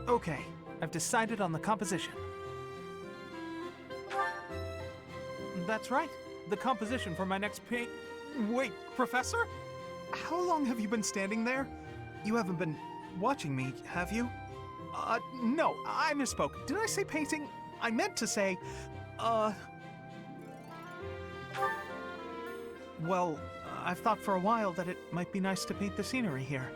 Okay, I've decided on the composition. That's right, the composition for my next paint... Wait, Professor? How long have you been standing there? You haven't been watching me, have you? No, I misspoke. Did I say painting? I meant to say, Well, I've thought for a while that it might be nice to paint the scenery here.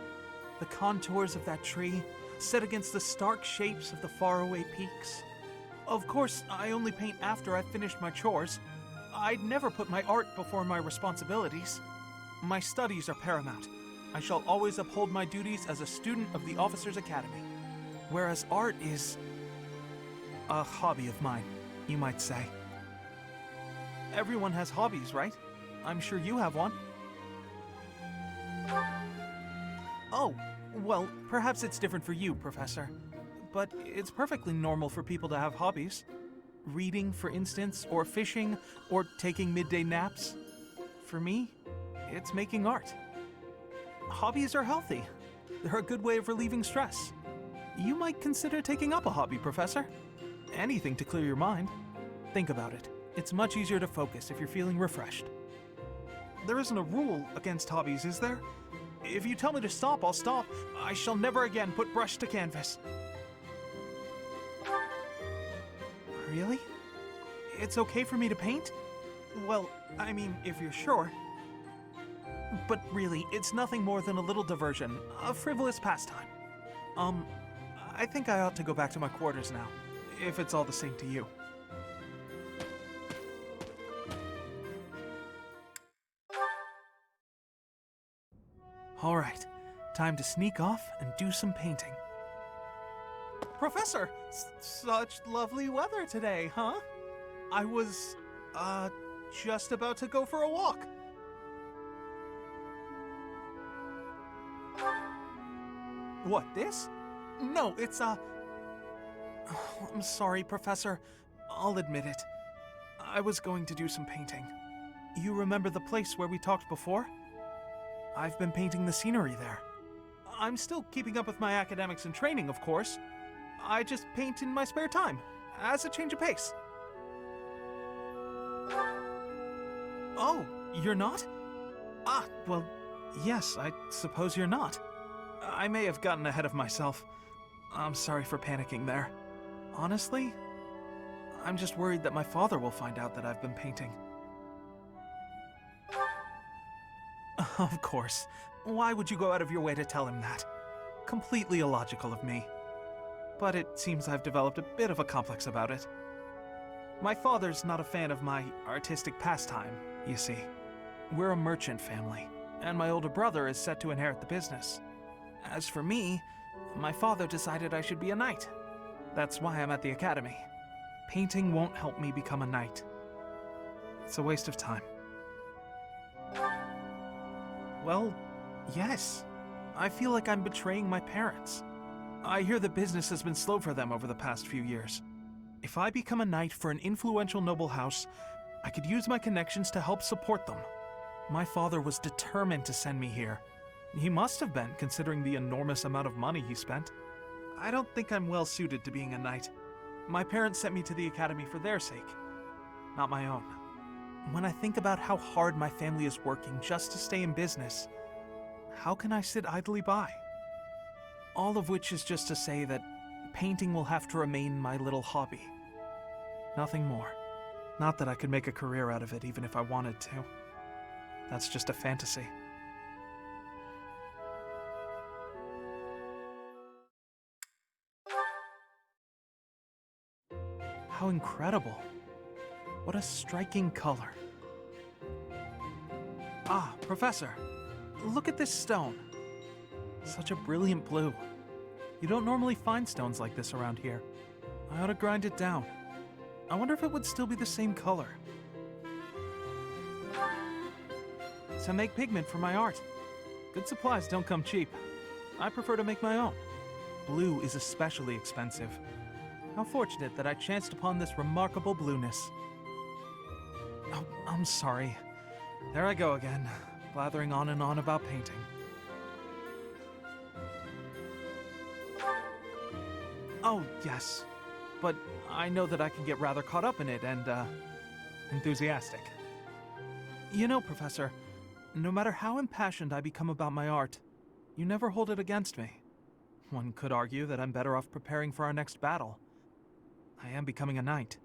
The contours of that tree, set against the stark shapes of the faraway peaks. Of course, I only paint after I've finished my chores. I'd never put my art before my responsibilities. My studies are paramount. I shall always uphold my duties as a student of the Officers' Academy. Whereas art is a hobby of mine, you might say. Everyone has hobbies, right? I'm sure you have one. Oh, well, perhaps it's different for you, Professor. But it's perfectly normal for people to have hobbies. Reading, for instance, or fishing, or taking midday naps. For me, it's making art. Hobbies are healthy. They're a good way of relieving stress. You might consider taking up a hobby, Professor. Anything to clear your mind. Think about it. It's much easier to focus if you're feeling refreshed. There isn't a rule against hobbies, is there? If you tell me to stop, I'll stop. I shall never again put brush to canvas. Really? It's okay for me to paint? Well, I mean, if you're sure. But really, it's nothing more than a little diversion, a frivolous pastime. I think I ought to go back to my quarters now, if it's all the same to you. All right, time to sneak off and do some painting. Professor, such lovely weather today, huh? I was, just about to go for a walk. What, this? No, it's, I'm sorry, Professor. I'll admit it. I was going to do some painting. You remember the place where we talked before? I've been painting the scenery there. I'm still keeping up with my academics and training, of course. I just paint in my spare time, as a change of pace. Oh, you're not? Ah, well, yes, I suppose you're not. I may have gotten ahead of myself. I'm sorry for panicking there. Honestly, I'm just worried that my father will find out that I've been painting. Of course. Why would you go out of your way to tell him that? Completely illogical of me. But it seems I've developed a bit of a complex about it. My father's not a fan of my artistic pastime, you see. We're a merchant family, and my older brother is set to inherit the business. As for me, my father decided I should be a knight. That's why I'm at the academy. Painting won't help me become a knight. It's a waste of time. Well, yes. I feel like I'm betraying my parents. I hear the business has been slow for them over the past few years. If I become a knight for an influential noble house, I could use my connections to help support them. My father was determined to send me here. He must have been, considering the enormous amount of money he spent. I don't think I'm well suited to being a knight. My parents sent me to the academy for their sake, not my own. When I think about how hard my family is working just to stay in business, how can I sit idly by? All of which is just to say that painting will have to remain my little hobby. Nothing more. Not that I could make a career out of it even if I wanted to. That's just a fantasy. How incredible. What a striking color. Ah, Professor, look at this stone. Such a brilliant blue. You don't normally find stones like this around here. I ought to grind it down. I wonder if it would still be the same color. To make pigment for my art. Good supplies don't come cheap. I prefer to make my own. Blue is especially expensive. How fortunate that I chanced upon this remarkable blueness. Oh, I'm sorry. There I go again, blathering on and on about painting. Oh, yes. But I know that I can get rather caught up in it and, enthusiastic. You know, Professor, no matter how impassioned I become about my art, you never hold it against me. One could argue that I'm better off preparing for our next battle. I am becoming a knight.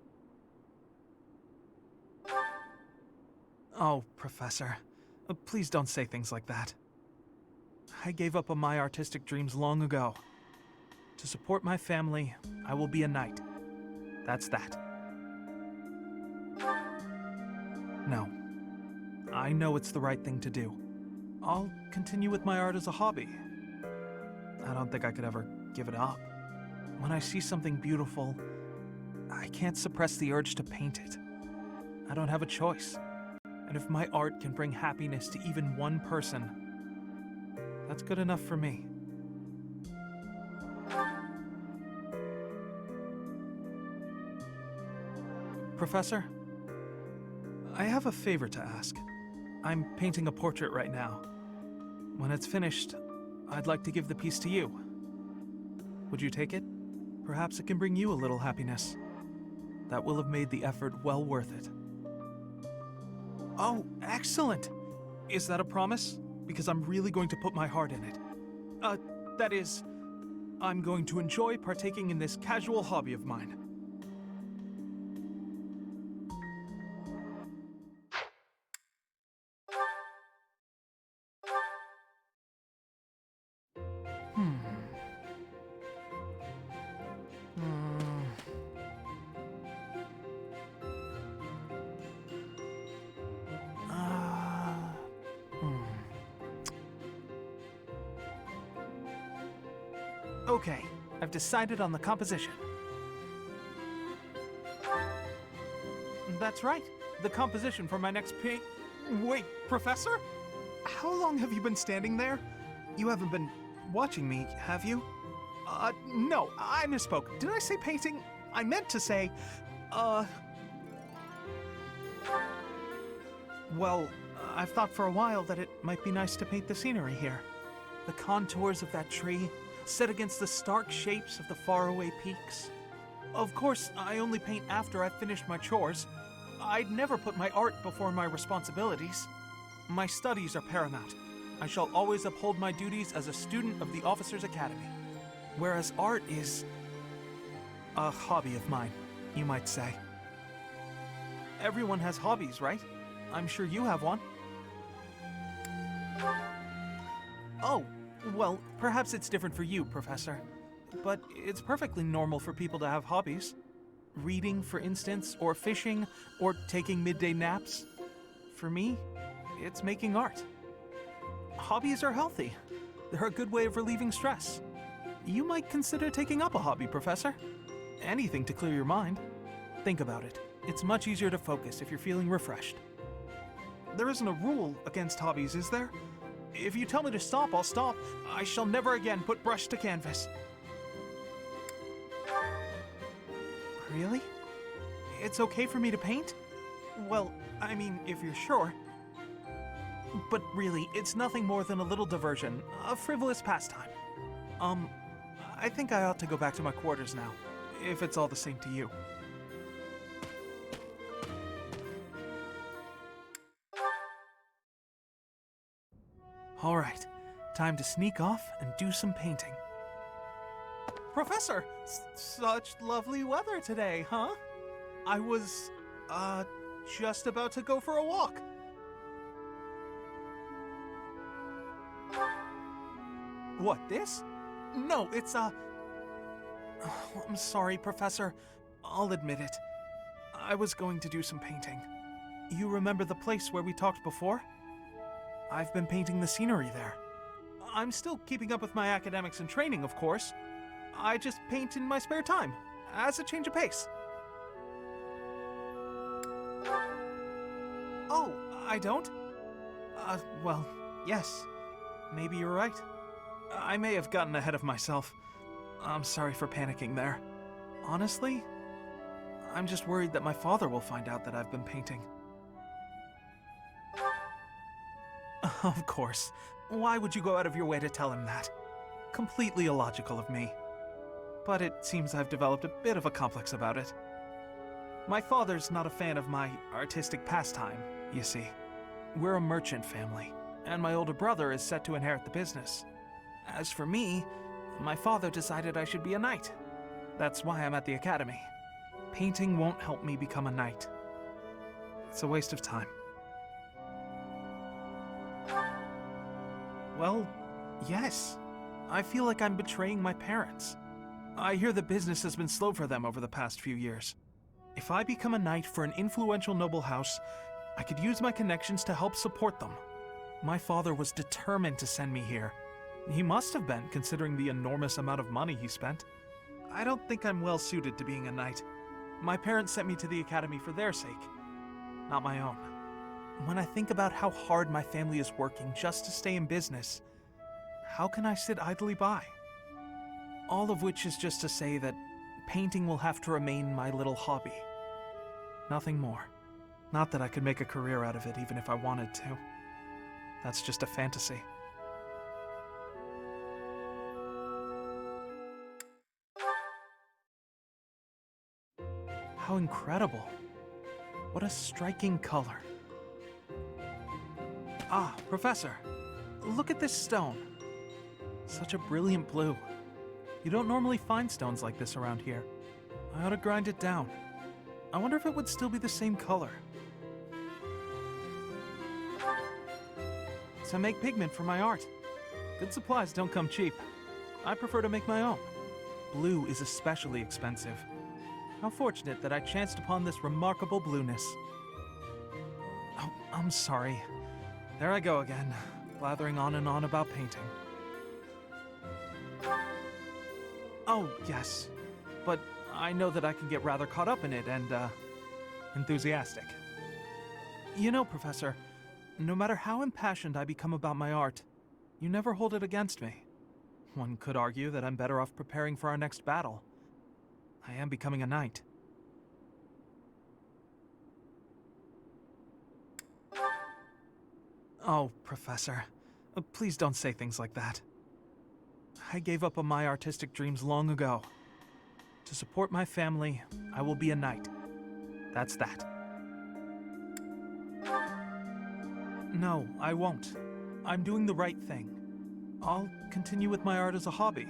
Oh, Professor, please don't say things like that. I gave up on my artistic dreams long ago. To support my family, I will be a knight. That's that. No. I know it's the right thing to do. I'll continue with my art as a hobby. I don't think I could ever give it up. When I see something beautiful, I can't suppress the urge to paint it. I don't have a choice. And if my art can bring happiness to even one person, that's good enough for me. Professor, I have a favor to ask. I'm painting a portrait right now. When it's finished, I'd like to give the piece to you. Would you take it? Perhaps it can bring you a little happiness. That will have made the effort well worth it. Oh, excellent! Is that a promise? Because I'm really going to put my heart in it. That is, I'm going to enjoy partaking in this casual hobby of mine. Okay, I've decided on the composition. That's right, the composition for my next paint. Wait, Professor? How long have you been standing there? You haven't been watching me, have you? No, I misspoke. Did I say painting? I meant to say, Well, I've thought for a while that it might be nice to paint the scenery here. The contours of that tree, set against the stark shapes of the faraway peaks. Of course, I only paint after I've finished my chores. I'd never put my art before my responsibilities. My studies are paramount. I shall always uphold my duties as a student of the Officers' Academy. Whereas art is a hobby of mine, you might say. Everyone has hobbies, right? I'm sure you have one. Oh, well, perhaps it's different for you, Professor. But it's perfectly normal for people to have hobbies. Reading, for instance, or fishing, or taking midday naps. For me, it's making art. Hobbies are healthy. They're a good way of relieving stress. You might consider taking up a hobby, Professor. Anything to clear your mind. Think about it. It's much easier to focus if you're feeling refreshed. There isn't a rule against hobbies, is there? If you tell me to stop, I'll stop. I shall never again put brush to canvas. Really? It's okay for me to paint? Well, I mean, if you're sure. But really, it's nothing more than a little diversion, a frivolous pastime. I think I ought to go back to my quarters now, if it's all the same to you. All right, time to sneak off and do some painting. Professor, such lovely weather today, huh? I was, just about to go for a walk. What, this? No, it's, I'm sorry, Professor. I'll admit it. I was going to do some painting. You remember the place where we talked before? I've been painting the scenery there. I'm still keeping up with my academics and training, of course. I just paint in my spare time, as a change of pace. Oh, I don't? Well, yes. Maybe you're right. I may have gotten ahead of myself. I'm sorry for panicking there. Honestly, I'm just worried that my father will find out that I've been painting. Of course. Why would you go out of your way to tell him that? Completely illogical of me. but it seems I've developed a bit of a complex about it. My father's not a fan of my artistic pastime, you see. We're a merchant family, and my older brother is set to inherit the business. As for me, my father decided I should be a knight. That's why I'm at the academy. Painting won't help me become a knight. It's a waste of time. Well, yes. I feel like I'm betraying my parents. I hear the business has been slow for them over the past few years. If I become a knight for an influential noble house, I could use my connections to help support them. My father was determined to send me here. He must have been, considering the enormous amount of money he spent. I don't think I'm well suited to being a knight. My parents sent me to the academy for their sake, not my own. When I think about how hard my family is working just to stay in business, how can I sit idly by? All of which is just to say that painting will have to remain my little hobby. Nothing more. Not that I could make a career out of it even if I wanted to. That's just a fantasy. How incredible. What a striking color. Ah, Professor, look at this stone. Such a brilliant blue. You don't normally find stones like this around here. I ought to grind it down. I wonder if it would still be the same color. So I make pigment for my art. Good supplies don't come cheap. I prefer to make my own. Blue is especially expensive. How fortunate that I chanced upon this remarkable blueness. Oh, I'm sorry. There I go again, blathering on and on about painting. Oh, yes. But I know that I can get rather caught up in it and, enthusiastic. You know, Professor, no matter how impassioned I become about my art, you never hold it against me. One could argue that I'm better off preparing for our next battle. I am becoming a knight. Oh, Professor, please don't say things like that. I gave up on my artistic dreams long ago. To support my family, I will be a knight. That's that. No, I won't. I'm doing the right thing. I'll continue with my art as a hobby.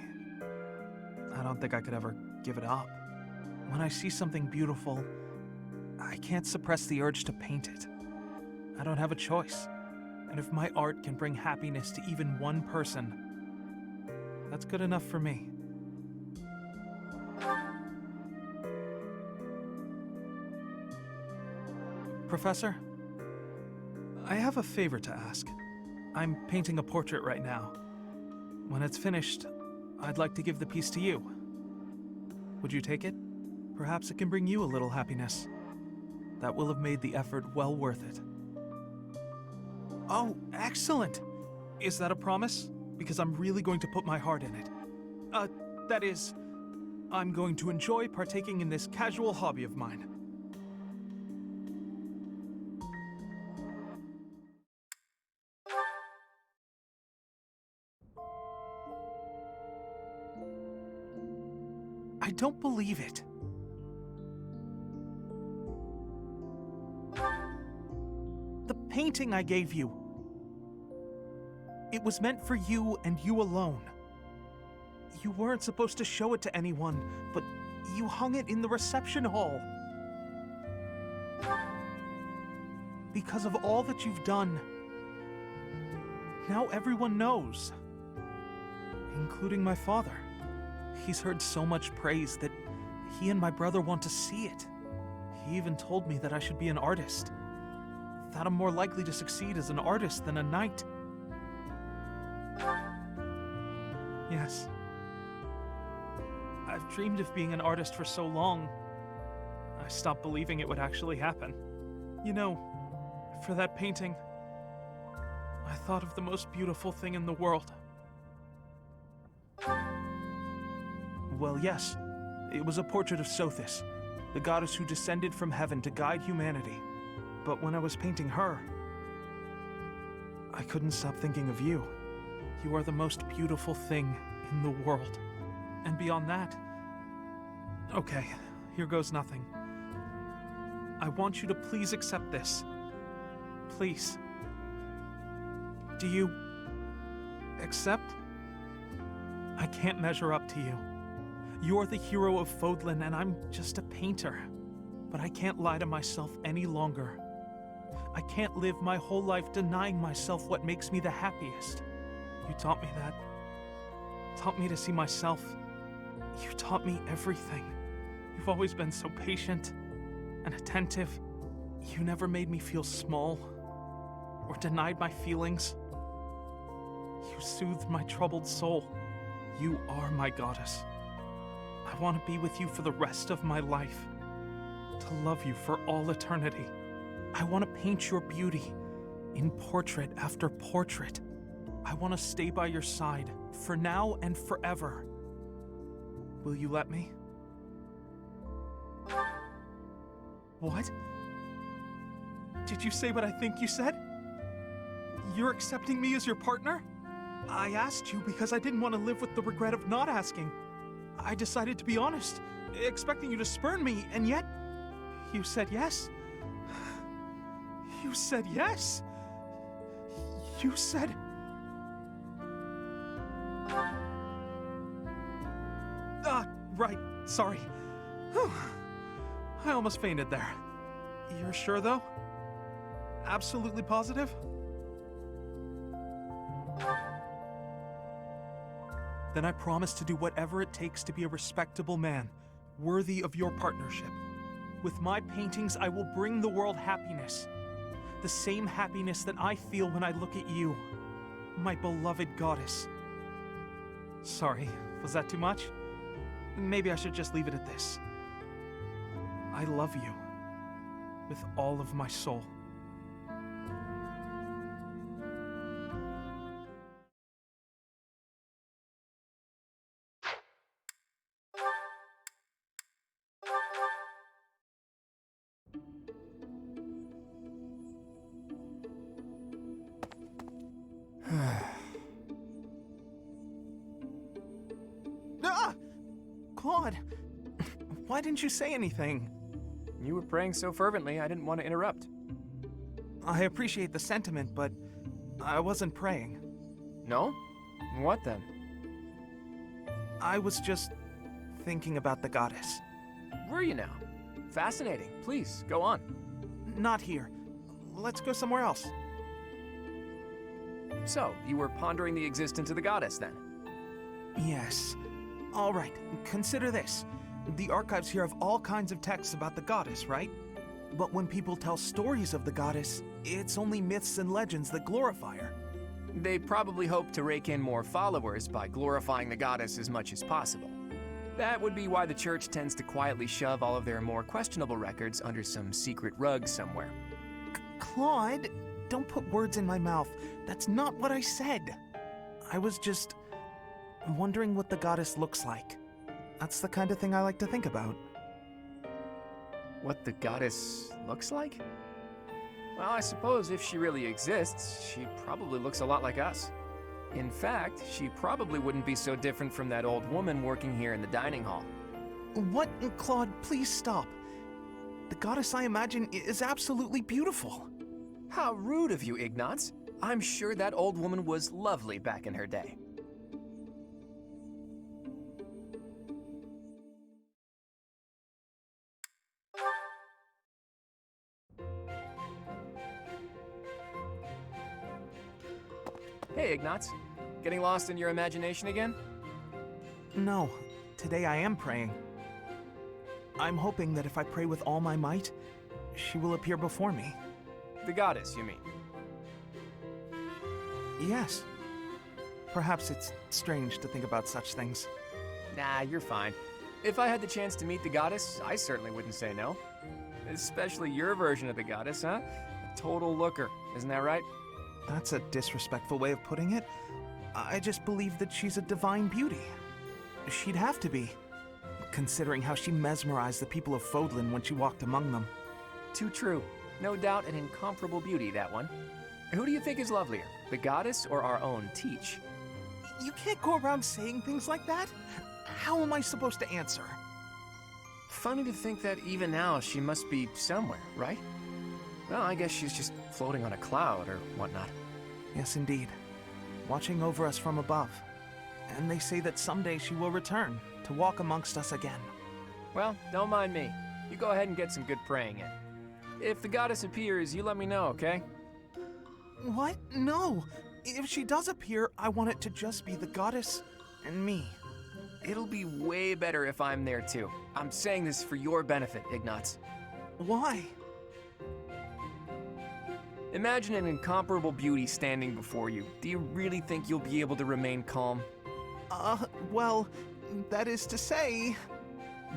I don't think I could ever give it up. When I see something beautiful, I can't suppress the urge to paint it. I don't have a choice. And if my art can bring happiness to even one person, that's good enough for me. Professor, I have a favor to ask. I'm painting a portrait right now. When it's finished, I'd like to give the piece to you. Would you take it? Perhaps it can bring you a little happiness. That will have made the effort well worth it. Oh, excellent! Is that a promise? Because I'm really going to put my heart in it. That is, I'm going to enjoy partaking in this casual hobby of mine. I don't believe it. The painting I gave you. It was meant for you and you alone. You weren't supposed to show it to anyone, but you hung it in the reception hall. Because of all that you've done, now everyone knows. Including my father. He's heard so much praise that he and my brother want to see it. He even told me that I should be an artist. That I'm more likely to succeed as an artist than a knight. Yes. I've dreamed of being an artist for so long, I stopped believing it would actually happen. You know, for that painting, I thought of the most beautiful thing in the world. Well, yes, it was a portrait of Sothis, the goddess who descended from heaven to guide humanity. But when I was painting her, I couldn't stop thinking of you. You are the most beautiful thing in the world. And beyond that, Okay, here goes nothing. I want you to please accept this. Please. Do you accept? I can't measure up to you. You're the hero of Fodlan, and I'm just a painter. But I can't lie to myself any longer. I can't live my whole life denying myself what makes me the happiest. You taught me that. Taught me to see myself. You taught me everything. You've always been so patient and attentive. You never made me feel small or denied my feelings. You soothed my troubled soul. You are my goddess. I want to be with you for the rest of my life. To love you for all eternity. I want to paint your beauty in portrait after portrait. I want to stay by your side for now and forever. Will you let me? What? Did you say what I think you said? You're accepting me as your partner? I asked you because I didn't want to live with the regret of not asking. I decided to be honest, expecting you to spurn me, and yet you said yes. You said yes. You said... Right, sorry. Whew. I almost fainted there. You're sure, though? Absolutely positive? Then I promise to do whatever it takes to be a respectable man, worthy of your partnership. With my paintings, I will bring the world happiness. The same happiness that I feel when I look at you, my beloved goddess. Sorry, was that too much? Maybe I should just leave it at this. I love you with all of my soul. Claude, why didn't you say anything? You were praying so fervently, I didn't want to interrupt. I appreciate the sentiment, but I wasn't praying. No? What then? I was just thinking about the goddess. Were you now? Fascinating. Please, go on. Not here. Let's go somewhere else. So, you were pondering the existence of the goddess, then? Yes. All right, consider this. The archives here have all kinds of texts about the goddess, right? But when people tell stories of the goddess, it's only myths and legends that glorify her. They probably hope to rake in more followers by glorifying the goddess as much as possible. That would be why the church tends to quietly shove all of their more questionable records under some secret rug somewhere. Claude, don't put words in my mouth. That's not what I said. I was just wondering what the goddess looks like. That's the kind of thing I like to think about. What the goddess looks like? Well, I suppose if she really exists, she probably looks a lot like us. In fact, she probably wouldn't be so different from that old woman working here in the dining hall. What? Claude, please stop. The goddess I imagine is absolutely beautiful. How rude of you, Ignatz. I'm sure that old woman was lovely back in her day. Hey, Ignatz. Getting lost in your imagination again? No, today I am praying. I'm hoping that if I pray with all my might, she will appear before me. The goddess, you mean? Yes. Perhaps it's strange to think about such things. Nah, you're fine. If I had the chance to meet the goddess, I certainly wouldn't say no. Especially your version of the goddess, huh? A total looker, isn't that right? That's a disrespectful way of putting it. I just believe that she's a divine beauty. She'd have to be, considering how she mesmerized the people of Fodlan when she walked among them. Too true. No doubt an incomparable beauty, that one. Who do you think is lovelier, the goddess or our own Teach? You can't go around saying things like that. How am I supposed to answer? Funny to think that even now she must be somewhere, right? Well, I guess she's just floating on a cloud or whatnot. Yes, indeed. Watching over us from above. And they say that someday she will return to walk amongst us again. Well, don't mind me. You go ahead and get some good praying in. If the goddess appears, you let me know, okay? What? No! If she does appear, I want it to just be the goddess and me. It'll be way better if I'm there too. I'm saying this for your benefit, Ignatz. Why? Imagine an incomparable beauty standing before you. Do you really think you'll be able to remain calm? Well, that is to say...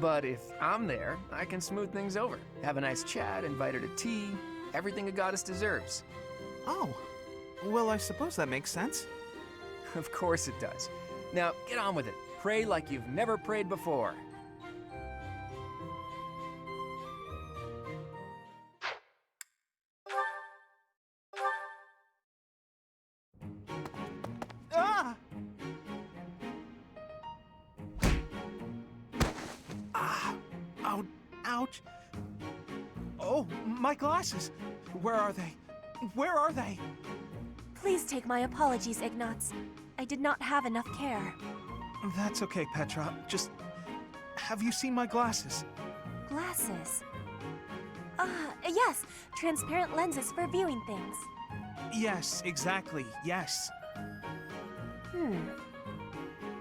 But if I'm there, I can smooth things over. Have a nice chat, invite her to tea, everything a goddess deserves. Oh, well, I suppose that makes sense. Of course it does. Now, get on with it. Pray like you've never prayed before. Ah! Ouch. Oh, my glasses. Where are they? Where are they? Please take my apologies, Ignatz. I did not have enough care. That's okay, Petra. Just... have you seen my glasses? Glasses? Yes. Transparent lenses for viewing things. Yes, exactly. Yes.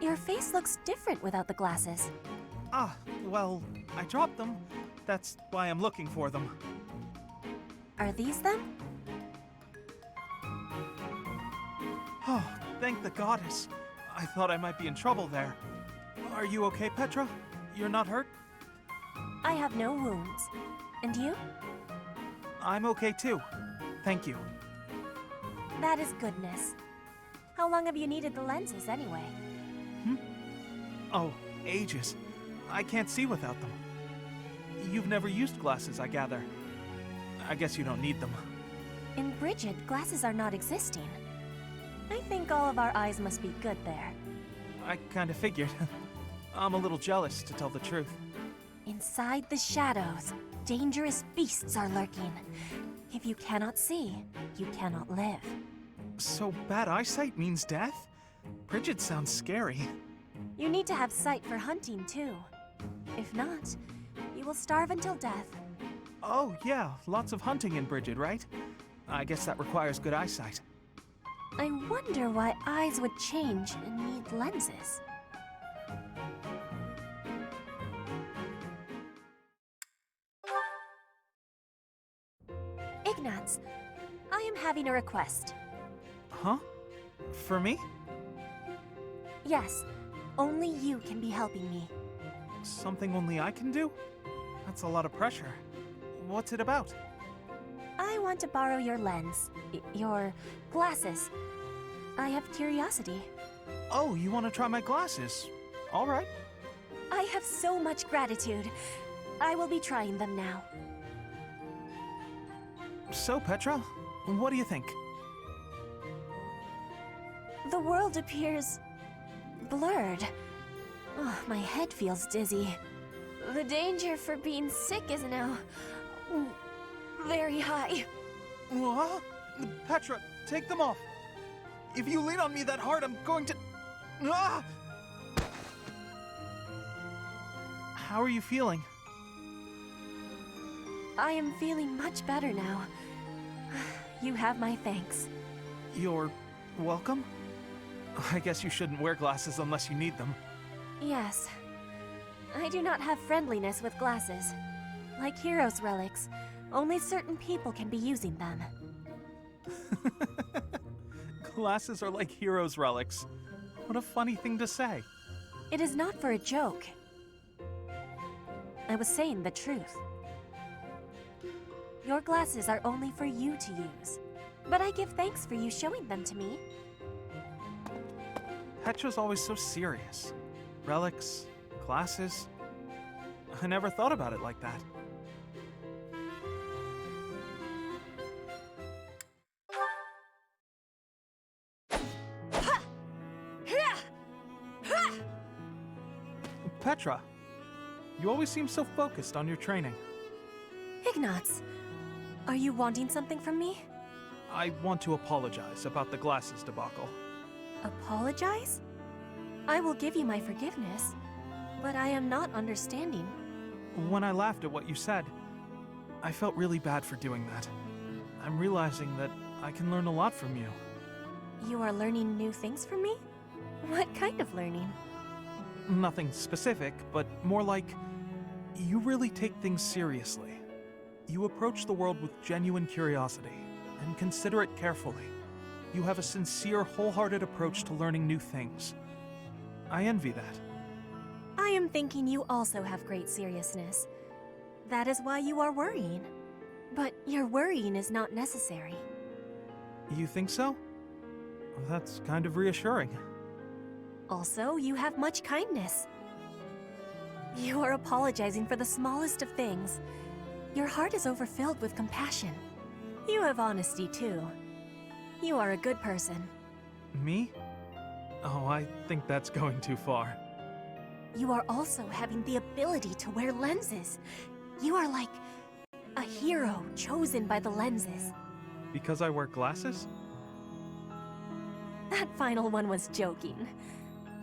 Your face looks different without the glasses. Well, I dropped them. That's why I'm looking for them. Are these them? Oh, thank the goddess. I thought I might be in trouble there. Are you okay, Petra? You're not hurt? I have no wounds. And you? I'm okay too. Thank you. That is goodness. How long have you needed the lenses anyway? Oh, ages. I can't see without them. You've never used glasses, I gather. I guess you don't need them. In Brigid, glasses are not existing. I think all of our eyes must be good there. I kinda figured. I'm a little jealous, to tell the truth. Inside the shadows, dangerous beasts are lurking. If you cannot see, you cannot live. So bad eyesight means death? Brigid sounds scary. You need to have sight for hunting, too. If not, you will starve until death. Oh, yeah, lots of hunting in Brigid, right? I guess that requires good eyesight. I wonder why eyes would change and need lenses. Ignatz, I am having a request. Huh? For me? Yes, only you can be helping me. Something only I can do? That's a lot of pressure. What's it about? I want to borrow your lens, your glasses. I have curiosity. Oh, you want to try my glasses? All right. I have so much gratitude. I will be trying them now. So, Petra, what do you think? The world appears blurred. Oh, my head feels dizzy. The danger for being sick is now very high. What? Petra, take them off. If you lean on me that hard, I'm going to... Ah! How are you feeling? I am feeling much better now. You have my thanks. You're welcome? I guess you shouldn't wear glasses unless you need them. Yes. I do not have friendliness with glasses. Like heroes' relics, only certain people can be using them. Glasses are like heroes' relics. What a funny thing to say. It is not for a joke. I was saying the truth. Your glasses are only for you to use. But I give thanks for you showing them to me. Petra's always so serious. Relics, glasses. I never thought about it like that. Petra, You always seem so focused on your training. Ignatz, are you wanting something from me? I want to apologize about the glasses debacle. Apologize? I will give you my forgiveness, but I am not understanding. When I laughed at what you said, I felt really bad for doing that. I'm realizing that I can learn a lot from you. You are learning new things from me? What kind of learning? Nothing specific, but more like you really take things seriously. You approach the world with genuine curiosity and consider it carefully. You have a sincere, wholehearted approach to learning new things. I envy that. I am thinking you also have great seriousness. That is why you are worrying. But your worrying is not necessary. You think so? That's kind of reassuring. Also, you have much kindness. You are apologizing for the smallest of things. Your heart is overfilled with compassion. You have honesty, too. You are a good person. Me? Oh, I think that's going too far. You are also having the ability to wear lenses. You are like a hero chosen by the lenses. Because I wear glasses? That final one was joking.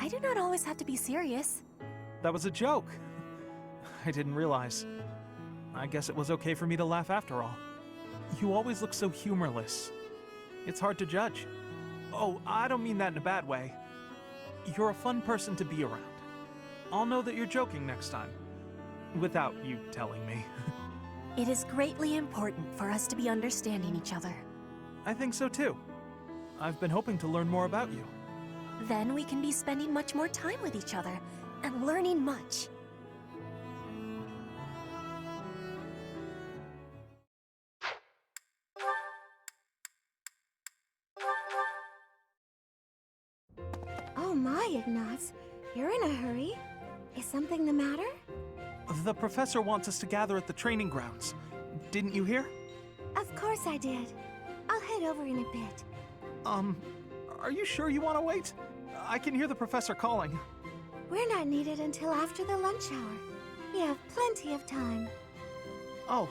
I do not always have to be serious. That was a joke. I didn't realize. I guess it was okay for me to laugh after all. You always look so humorless. It's hard to judge. Oh, I don't mean that in a bad way. You're a fun person to be around. I'll know that you're joking next time. Without you telling me. It is greatly important for us to be understanding each other. I think so too. I've been hoping to learn more about you. Then we can be spending much more time with each other and learning much. Oh my, Ignatz. You're in a hurry. Is something the matter? The professor wants us to gather at the training grounds. Didn't you hear? Of course I did. I'll head over in a bit. Are you sure you want to wait? I can hear the professor calling. We're not needed until after the lunch hour. We have plenty of time. Oh,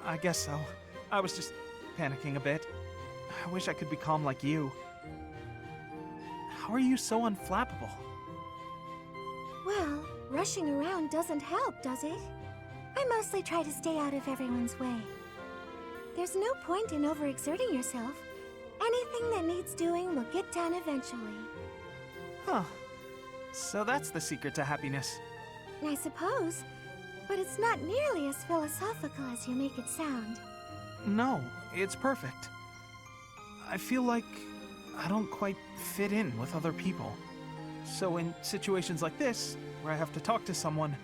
I guess so. I was just panicking a bit. I wish I could be calm like you. How are you so unflappable? Well, rushing around doesn't help, does it? I mostly try to stay out of everyone's way. There's no point in overexerting yourself. Anything that needs doing will get done eventually. Huh. So that's the secret to happiness. I suppose, but it's not nearly as philosophical as you make it sound. No, it's perfect. I feel like I don't quite fit in with other people. So in situations like this, where I have to talk to someone,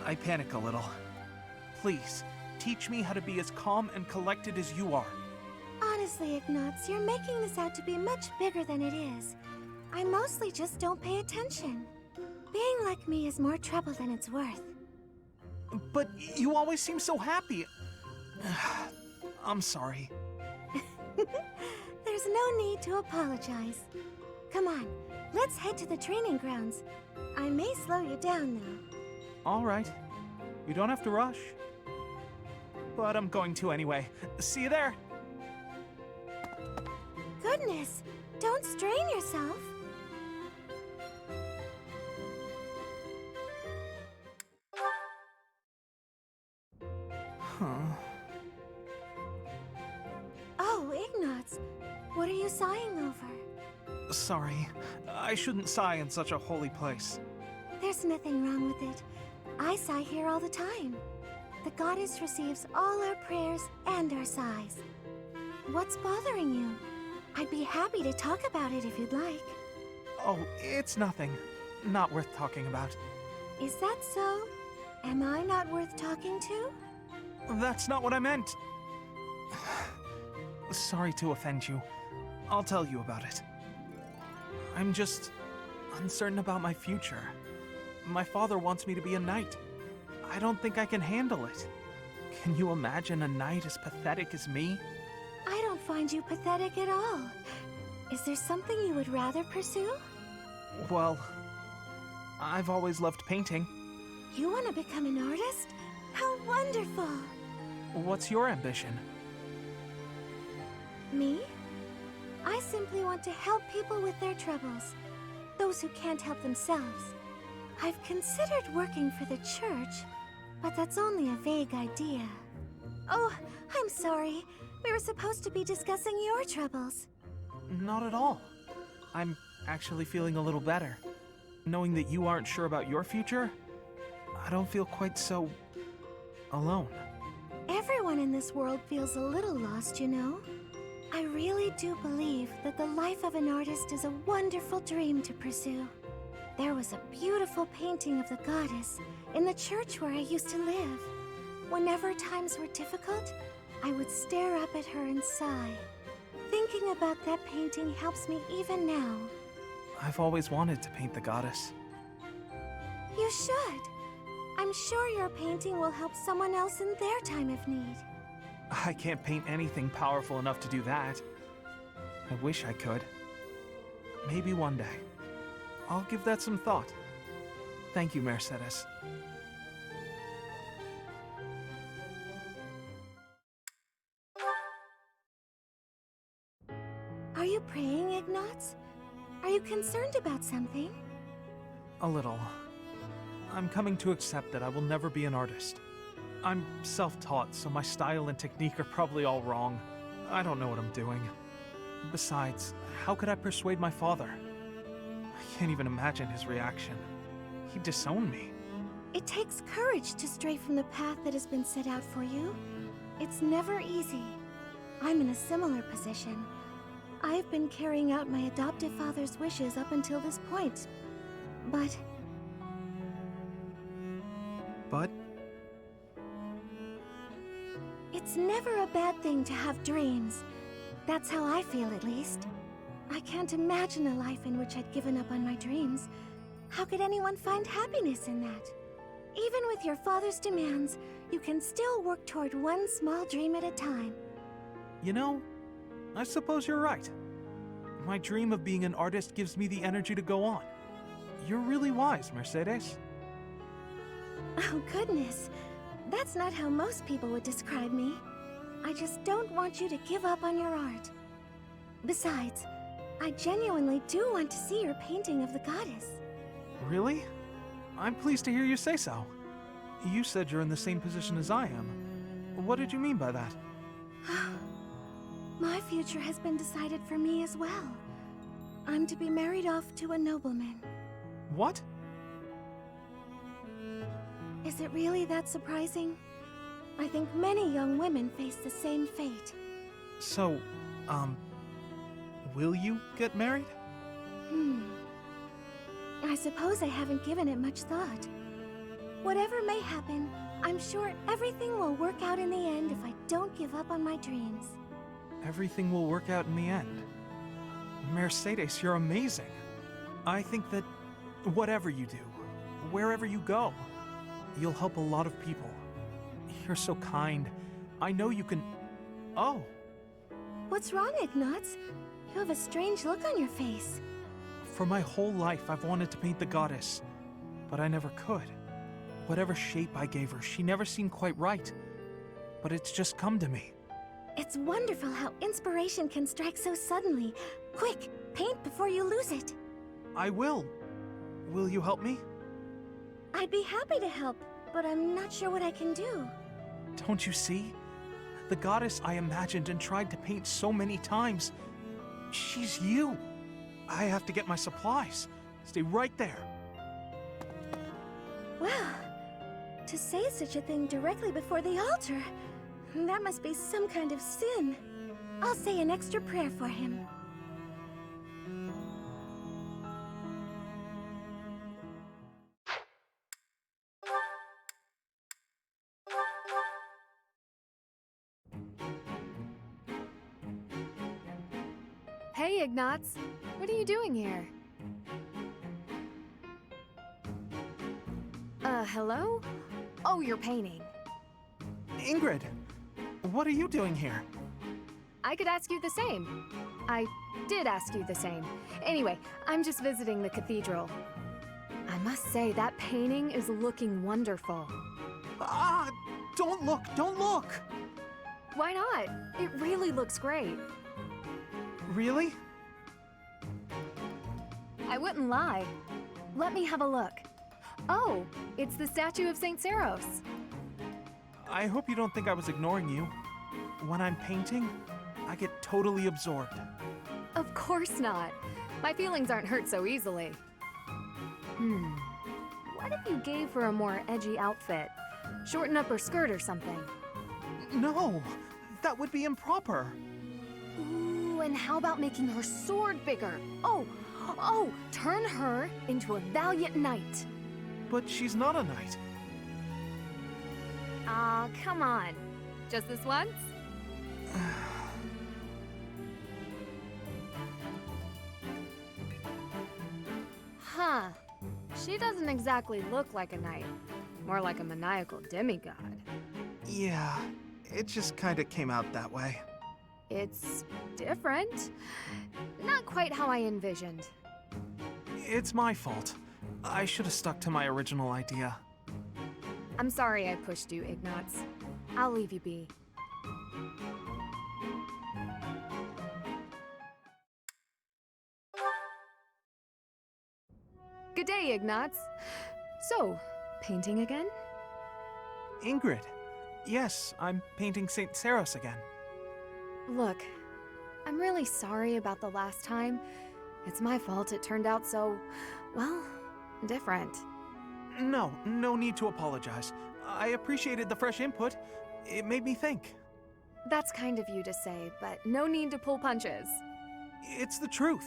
I panic a little. Please, teach me how to be as calm and collected as you are. Honestly, Ignatz, you're making this out to be much bigger than it is. I mostly just don't pay attention. Being like me is more trouble than it's worth. But you always seem so happy. I'm sorry. There's no need to apologize. Come on, let's head to the training grounds. I may slow you down, though. All right. You don't have to rush. But I'm going to anyway. See you there. Goodness, don't strain yourself. Huh. Oh, Ignatz, what are you sighing over? Sorry. I shouldn't sigh in such a holy place. There's nothing wrong with it. I sigh here all the time. The goddess receives all our prayers and our sighs. What's bothering you? I'd be happy to talk about it if you'd like. Oh, it's nothing. Not worth talking about. Is that so? Am I not worth talking to? That's not what I meant. Sorry to offend you. I'll tell you about it. I'm just uncertain about my future. My father wants me to be a knight. I don't think I can handle it. Can you imagine a knight as pathetic as me? I don't find you pathetic at all. Is there something you would rather pursue? Well, I've always loved painting. You want to become an artist? How wonderful! What's your ambition? Me? I simply want to help people with their troubles. Those who can't help themselves. I've considered working for the church, but that's only a vague idea. Oh, I'm sorry. We were supposed to be discussing your troubles. Not at all. I'm actually feeling a little better. Knowing that you aren't sure about your future, I don't feel quite so alone. Everyone in this world feels a little lost, you know? I really do believe that the life of an artist is a wonderful dream to pursue. There was a beautiful painting of the goddess in the church where I used to live. Whenever times were difficult, I would stare up at her and sigh. Thinking about that painting helps me even now. I've always wanted to paint the goddess. You should. I'm sure your painting will help someone else in their time of need. I can't paint anything powerful enough to do that. I wish I could. Maybe one day. I'll give that some thought. Thank you, Mercedes. Are you praying, Ignatz? Are you concerned about something? A little. I'm coming to accept that I will never be an artist. I'm self-taught, so my style and technique are probably all wrong. I don't know what I'm doing. Besides, how could I persuade my father? I can't even imagine his reaction. He'd disown me. It takes courage to stray from the path that has been set out for you. It's never easy. I'm in a similar position. I've been carrying out my adoptive father's wishes up until this point. But... But? It's never a bad thing to have dreams. That's how I feel, at least. I can't imagine a life in which I'd given up on my dreams. How could anyone find happiness in that? Even with your father's demands, you can still work toward one small dream at a time. You know, I suppose you're right. My dream of being an artist gives me the energy to go on. You're really wise, Mercedes. Oh, goodness. That's not how most people would describe me. I just don't want you to give up on your art. Besides, I genuinely do want to see your painting of the goddess. Really? I'm pleased to hear you say so. You said you're in the same position as I am. What did you mean by that? My future has been decided for me as well. I'm to be married off to a nobleman. What? Is it really that surprising? I think many young women face the same fate. So, will you get married? I suppose I haven't given it much thought. Whatever may happen, I'm sure everything will work out in the end if I don't give up on my dreams. Everything will work out in the end. Mercedes, you're amazing. I think that whatever you do, wherever you go, you'll help a lot of people. You're so kind. I know you can... Oh. What's wrong, Ignatz? You have a strange look on your face. For my whole life, I've wanted to paint the goddess, but I never could. Whatever shape I gave her, she never seemed quite right. But it's just come to me. It's wonderful how inspiration can strike so suddenly. Quick, paint before you lose it. I will. Will you help me? I'd be happy to help, but I'm not sure what I can do. Don't you see? The goddess I imagined and tried to paint so many times. She's you. I have to get my supplies. Stay right there. Well, to say such a thing directly before the altar, that must be some kind of sin. I'll say an extra prayer for him. Hey, Ignatz. What are you doing here? Hello? Oh, you're painting. Ingrid, what are you doing here? I could ask you the same. I did ask you the same. Anyway, I'm just visiting the cathedral. I'm must say, that painting is looking wonderful. Ah! Don't look! Don't look! Why not? It really looks great. Really? I wouldn't lie. Let me have a look. Oh, it's the statue of St. Saros. I hope you don't think I was ignoring you. When I'm painting, I get totally absorbed. Of course not. My feelings aren't hurt so easily. What if you gave her a more edgy outfit? Shorten up her skirt or something. No! That would be improper! Ooh, and how about making her sword bigger? Oh, turn her into a valiant knight. But she's not a knight. Aw, come on. Just this once? Huh. She doesn't exactly look like a knight. More like a maniacal demigod. Yeah, it just kinda came out that way. It's different. Not quite how I envisioned. It's my fault. I should have stuck to my original idea. I'm sorry I pushed you, Ignatz. I'll leave you be. Good day, Ignatz. So, painting again? Ingrid. Yes, I'm painting St. Saros again. Look, I'm really sorry about the last time. It's my fault it turned out so, well, different. No need to apologize. I appreciated the fresh input. It made me think. That's kind of you to say, but no need to pull punches. It's the truth.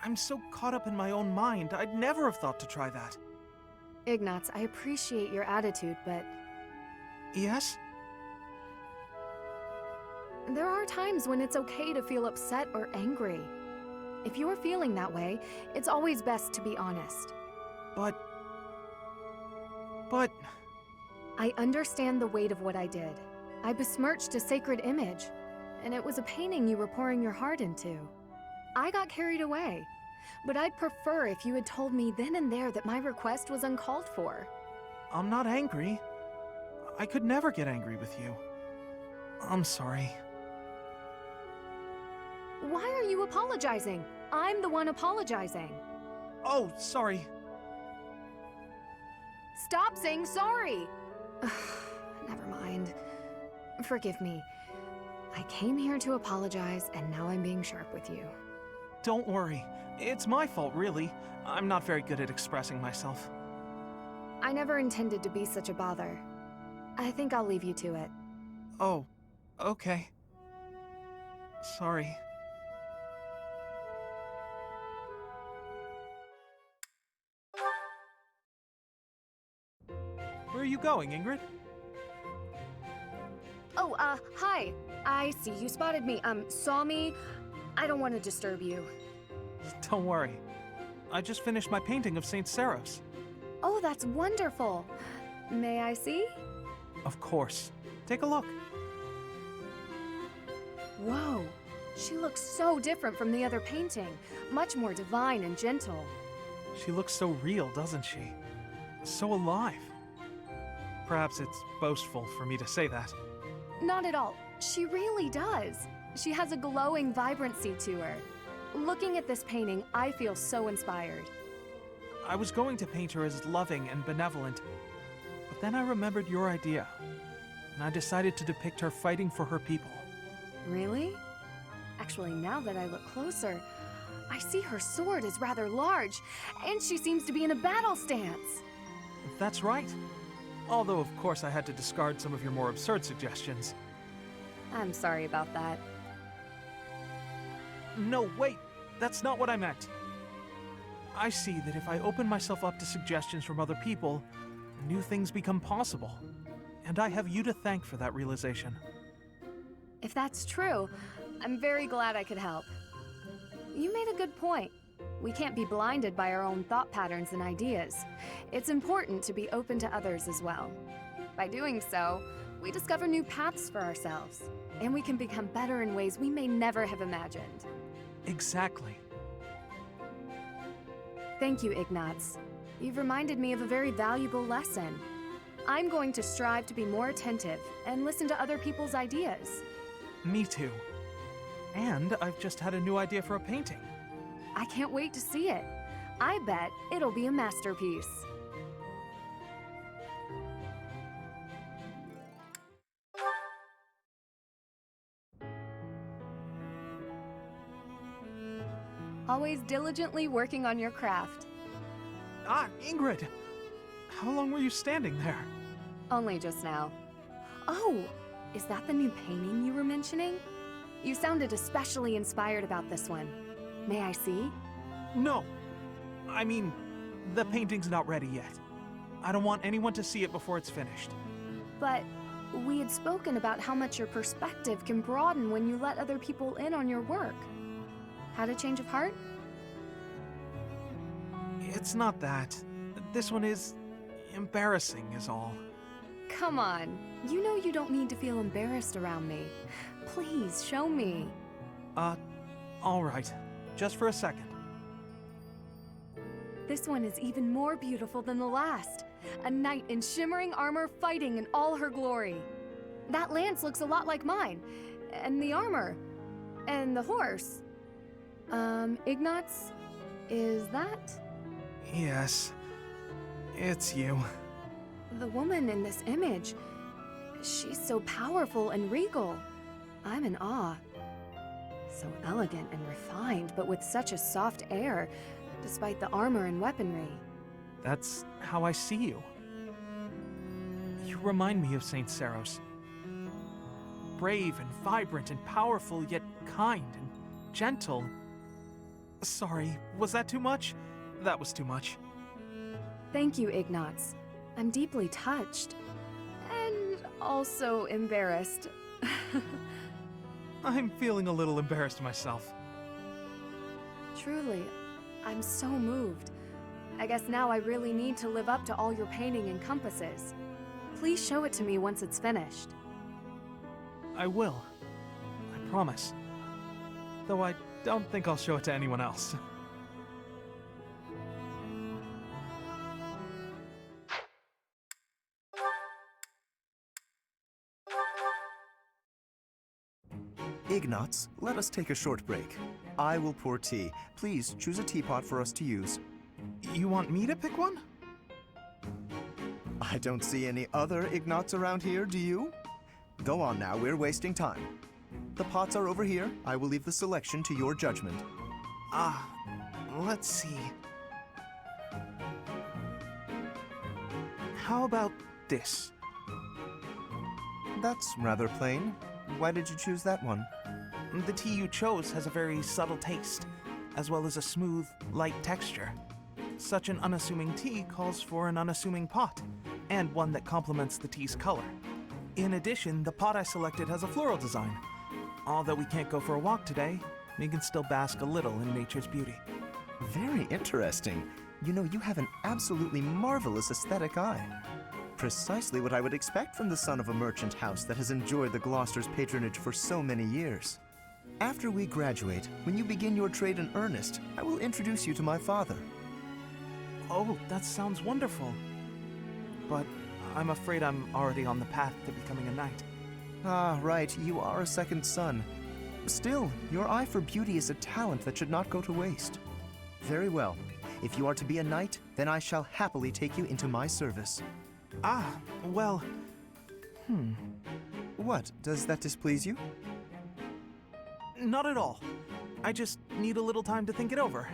I'm so caught up in my own mind, I'd never have thought to try that. Ignatz, I appreciate your attitude, but Yes? there are times when it's okay to feel upset or angry. If you're feeling that way, it's always best to be honest. But... I understand the weight of what I did. I besmirched a sacred image, and it was a painting you were pouring your heart into. I got carried away, but I'd prefer if you had told me then and there that my request was uncalled for. I'm not angry. I could never get angry with you. I'm sorry. Why are you apologizing? I'm the one apologizing. Oh, sorry. Stop saying sorry! Never mind. Forgive me. I came here to apologize, and now I'm being sharp with you. Don't worry. It's my fault, really. I'm not very good at expressing myself. I never intended to be such a bother. I think I'll leave you to it. Oh, okay. Sorry. Where are you going, Ingrid? Oh, hi. I see you spotted me. Saw me. I don't want to disturb you. Don't worry. I just finished my painting of St. Saros. Oh, that's wonderful. May I see? Of course. Take a look. Whoa. She looks so different from the other painting. Much more divine and gentle. She looks so real, doesn't she? So alive. Perhaps it's boastful for me to say that. Not at all. She really does. She has a glowing vibrancy to her. Looking at this painting, I feel so inspired. I was going to paint her as loving and benevolent, but then I remembered your idea, and I decided to depict her fighting for her people. Really? Actually, now that I look closer, I see her sword is rather large, and she seems to be in a battle stance. That's right. Although, of course, I had to discard some of your more absurd suggestions. I'm sorry about that. No, wait! That's not what I meant! I see that if I open myself up to suggestions from other people, new things become possible. And I have you to thank for that realization. If that's true, I'm very glad I could help. You made a good point. We can't be blinded by our own thought patterns and ideas. It's important to be open to others as well. By doing so, we discover new paths for ourselves, and we can become better in ways we may never have imagined. Exactly. Thank you, Ignatz. You've reminded me of a very valuable lesson. I'm going to strive to be more attentive and listen to other people's ideas. Me too. And I've just had a new idea for a painting. I can't wait to see it. I bet it'll be a masterpiece. Always diligently working on your craft. Ah, Ingrid! How long were you standing there? Only just now. Oh, is that the new painting you were mentioning? You sounded especially inspired about this one. May I see? No. I mean, the painting's not ready yet. I don't want anyone to see it before it's finished. But we had spoken about how much your perspective can broaden when you let other people in on your work. Had a change of heart? It's not that. This one is embarrassing is all. Come on. You know you don't need to feel embarrassed around me. Please, show me. All right. Just for a second. This one is even more beautiful than the last. A knight in shimmering armor fighting in all her glory. That lance looks a lot like mine. And the armor. And the horse. Ignatz? Is that? Yes. It's you. The woman in this image. She's so powerful and regal. I'm in awe. So elegant and refined, but with such a soft air, despite the armor and weaponry. That's how I see you. You remind me of Saint Saros. Brave and vibrant and powerful, yet kind and gentle. Sorry, was that too much? That was too much. Thank you, Ignatz. I'm deeply touched. And also embarrassed. I'm feeling a little embarrassed myself. Truly, I'm so moved. I guess now I really need to live up to all your painting encompasses. Please show it to me once it's finished. I will. I promise. Though I don't think I'll show it to anyone else. Ignatz, let us take a short break. I will pour tea. Please choose a teapot for us to use. You want me to pick one? I don't see any other Ignatz around here, do you? Go on now, we're wasting time. The pots are over here. I will leave the selection to your judgment. Let's see. How about this? That's rather plain. Why did you choose that one? The tea you chose has a very subtle taste, as well as a smooth, light texture. Such an unassuming tea calls for an unassuming pot, and one that complements the tea's color. In addition, the pot I selected has a floral design. Although we can't go for a walk today, we can still bask a little in nature's beauty. Very interesting. You know, you have an absolutely marvelous aesthetic eye. Precisely what I would expect from the son of a merchant house that has enjoyed the Gloucester's patronage for so many years. After we graduate, when you begin your trade in earnest, I will introduce you to my father. Oh, that sounds wonderful. But I'm afraid I'm already on the path to becoming a knight. Ah, right, you are a second son. Still, your eye for beauty is a talent that should not go to waste. Very well. If you are to be a knight, then I shall happily take you into my service. Well... What, does that displease you? Not at all. I just need a little time to think it over.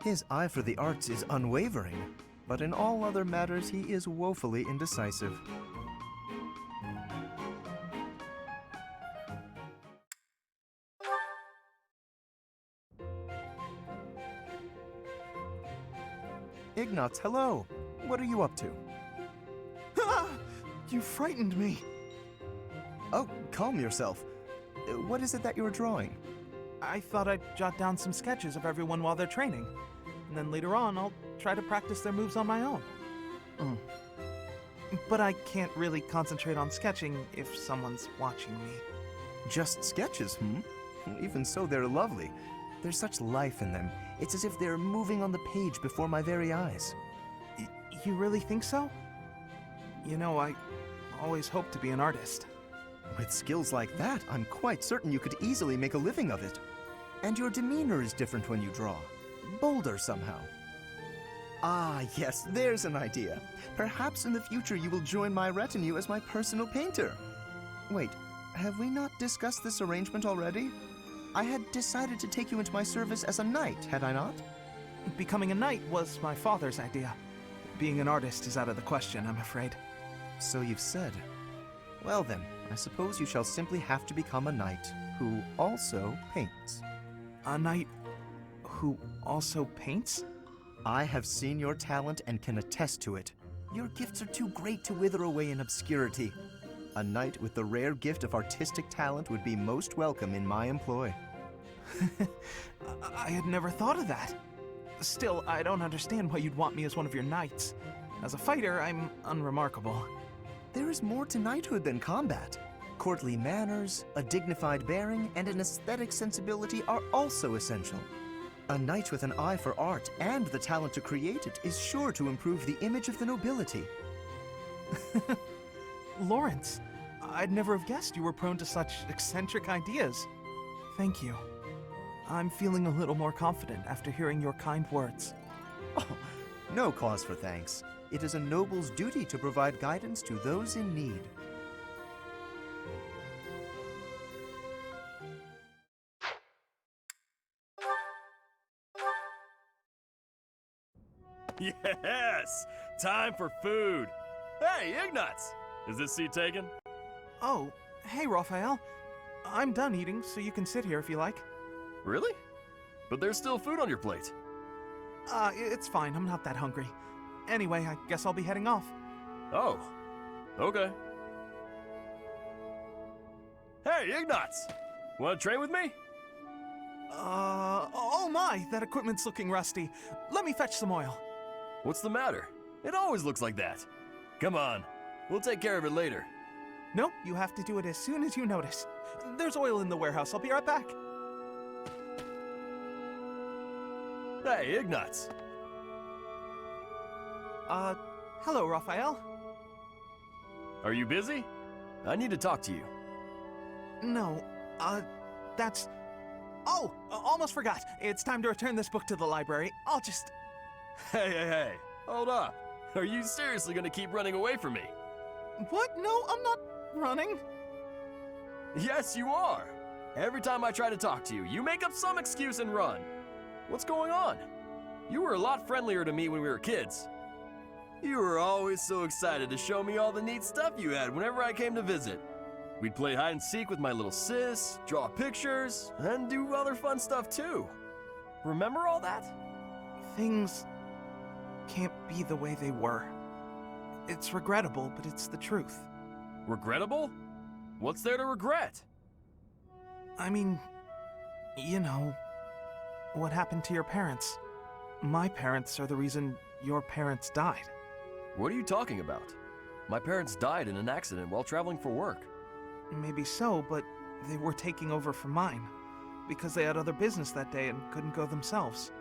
His eye for the arts is unwavering, but in all other matters he is woefully indecisive. Ignatz, hello. What are you up to? You frightened me. Oh, calm yourself. What is it that you're drawing? I thought I'd jot down some sketches of everyone while they're training. And then later on, I'll try to practice their moves on my own. But I can't really concentrate on sketching if someone's watching me. Just sketches, Even so, they're lovely. There's such life in them. It's as if they're moving on the page before my very eyes. You really think so? You know, I always hoped to be an artist. With skills like that, I'm quite certain you could easily make a living of it. And your demeanor is different when you draw. Bolder somehow. Ah, yes, there's an idea. Perhaps in the future you will join my retinue as my personal painter. Wait, have we not discussed this arrangement already? I had decided to take you into my service as a knight, had I not? Becoming a knight was my father's idea. Being an artist is out of the question, I'm afraid. So you've said. Well then, I suppose you shall simply have to become a knight who also paints. A knight who also paints? I have seen your talent and can attest to it. Your gifts are too great to wither away in obscurity. A knight with the rare gift of artistic talent would be most welcome in my employ. I had never thought of that. Still, I don't understand why you'd want me as one of your knights. As a fighter, I'm unremarkable. There is more to knighthood than combat. Courtly manners, a dignified bearing, and an aesthetic sensibility are also essential. A knight with an eye for art and the talent to create it is sure to improve the image of the nobility. Lorenz, I'd never have guessed you were prone to such eccentric ideas. Thank you. I'm feeling a little more confident after hearing your kind words. Oh, no cause for thanks. It is a noble's duty to provide guidance to those in need. Yes! Time for food! Hey, Ignatz! Is this seat taken? Oh, hey, Raphael. I'm done eating, so you can sit here if you like. Really? But there's still food on your plate. It's fine. I'm not that hungry. Anyway, I guess I'll be heading off. Oh, okay. Hey, Ignatz! Want to train with me? Oh my, that equipment's looking rusty. Let me fetch some oil. What's the matter? It always looks like that. Come on, we'll take care of it later. Nope, you have to do it as soon as you notice. There's oil in the warehouse. I'll be right back. Hey, Ignatz! Hello, Raphael. Are you busy? I need to talk to you. No, that's... Oh, almost forgot. It's time to return this book to the library. I'll just... Hey, hold up. Are you seriously gonna keep running away from me? What? No, I'm not running. Yes, you are. Every time I try to talk to you, you make up some excuse and run. What's going on? You were a lot friendlier to me when we were kids. You were always so excited to show me all the neat stuff you had whenever I came to visit. We'd play hide and seek with my little sis, draw pictures, and do other fun stuff too. Remember all that? Things can't be the way they were. It's regrettable, but it's the truth. Regrettable? What's there to regret? I mean, you know, what happened to your parents. My parents are the reason your parents died. What are you talking about? My parents died in an accident while traveling for work. Maybe so, but they were taking over for mine, because they had other business that day and couldn't go themselves.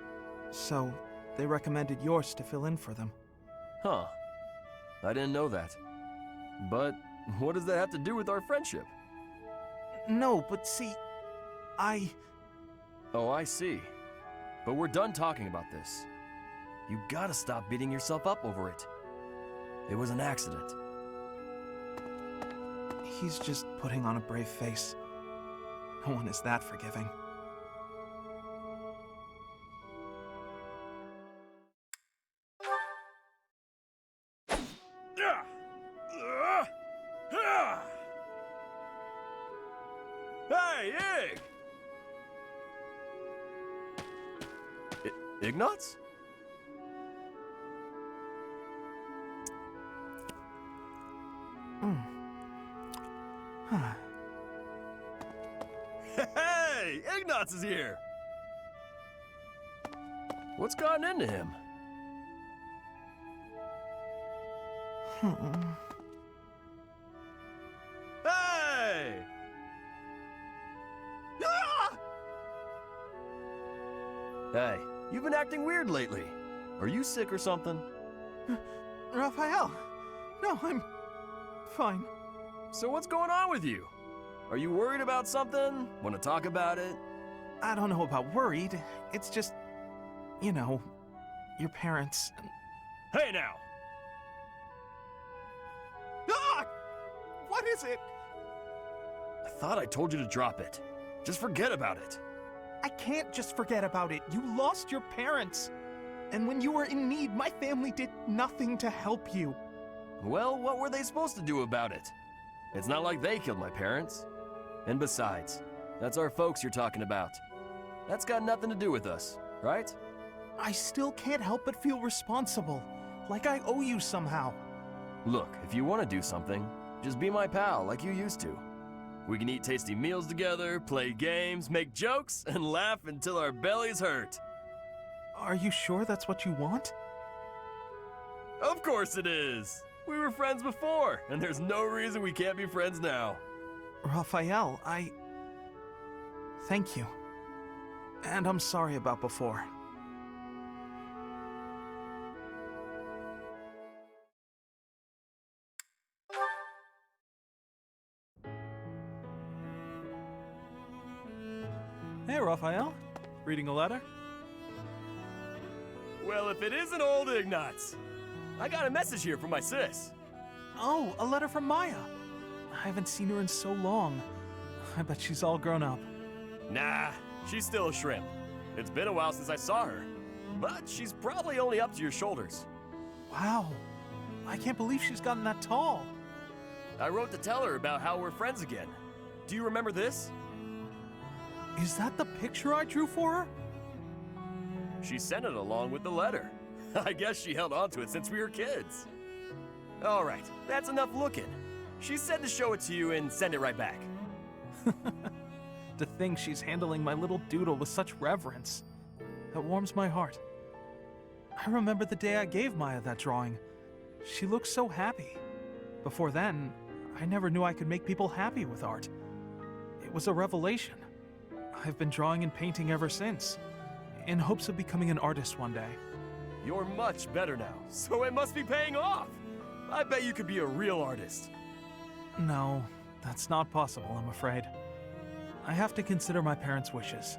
So, they recommended yours to fill in for them. Huh. I didn't know that. But what does that have to do with our friendship? No, but see, Oh, I see. But we're done talking about this. You gotta stop beating yourself up over it. It was an accident. He's just putting on a brave face. No one is that forgiving. Hey, Ignatz? Hey, Ignatz is here! What's gotten into him? Hey! Ah! Hey, you've been acting weird lately. Are you sick or something? Raphael! No, I'm fine. So what's going on with you? Are you worried about something? Want to talk about it? I don't know about worried. It's just, you know, your parents. Hey now! Ah! What is it? I thought I told you to drop it. Just forget about it. I can't just forget about it. You lost your parents. And when you were in need, my family did nothing to help you. Well, what were they supposed to do about it? It's not like they killed my parents. And besides, that's our folks you're talking about. That's got nothing to do with us, right? I still can't help but feel responsible. Like I owe you somehow. Look, if you want to do something, just be my pal like you used to. We can eat tasty meals together, play games, make jokes, and laugh until our bellies hurt. Are you sure that's what you want? Of course it is! We were friends before, and there's no reason we can't be friends now. Raphael, thank you. And I'm sorry about before. Hey, Raphael. Reading a letter? Well, if it isn't old Ignatz. I got a message here from my sis. Oh, a letter from Maya. I haven't seen her in so long. I bet she's all grown up. Nah, she's still a shrimp. It's been a while since I saw her. But she's probably only up to your shoulders. Wow. I can't believe she's gotten that tall. I wrote to tell her about how we're friends again. Do you remember this? Is that the picture I drew for her? She sent it along with the letter. I guess she held on to it since we were kids. All right, that's enough looking. She said to show it to you and send it right back. To think she's handling my little doodle with such reverence. That warms my heart. I remember the day I gave Maya that drawing. She looked so happy. Before then, I never knew I could make people happy with art. It was a revelation. I've been drawing and painting ever since, in hopes of becoming an artist one day. You're much better now, so it must be paying off. I bet you could be a real artist. No, that's not possible, I'm afraid. I have to consider my parents' wishes.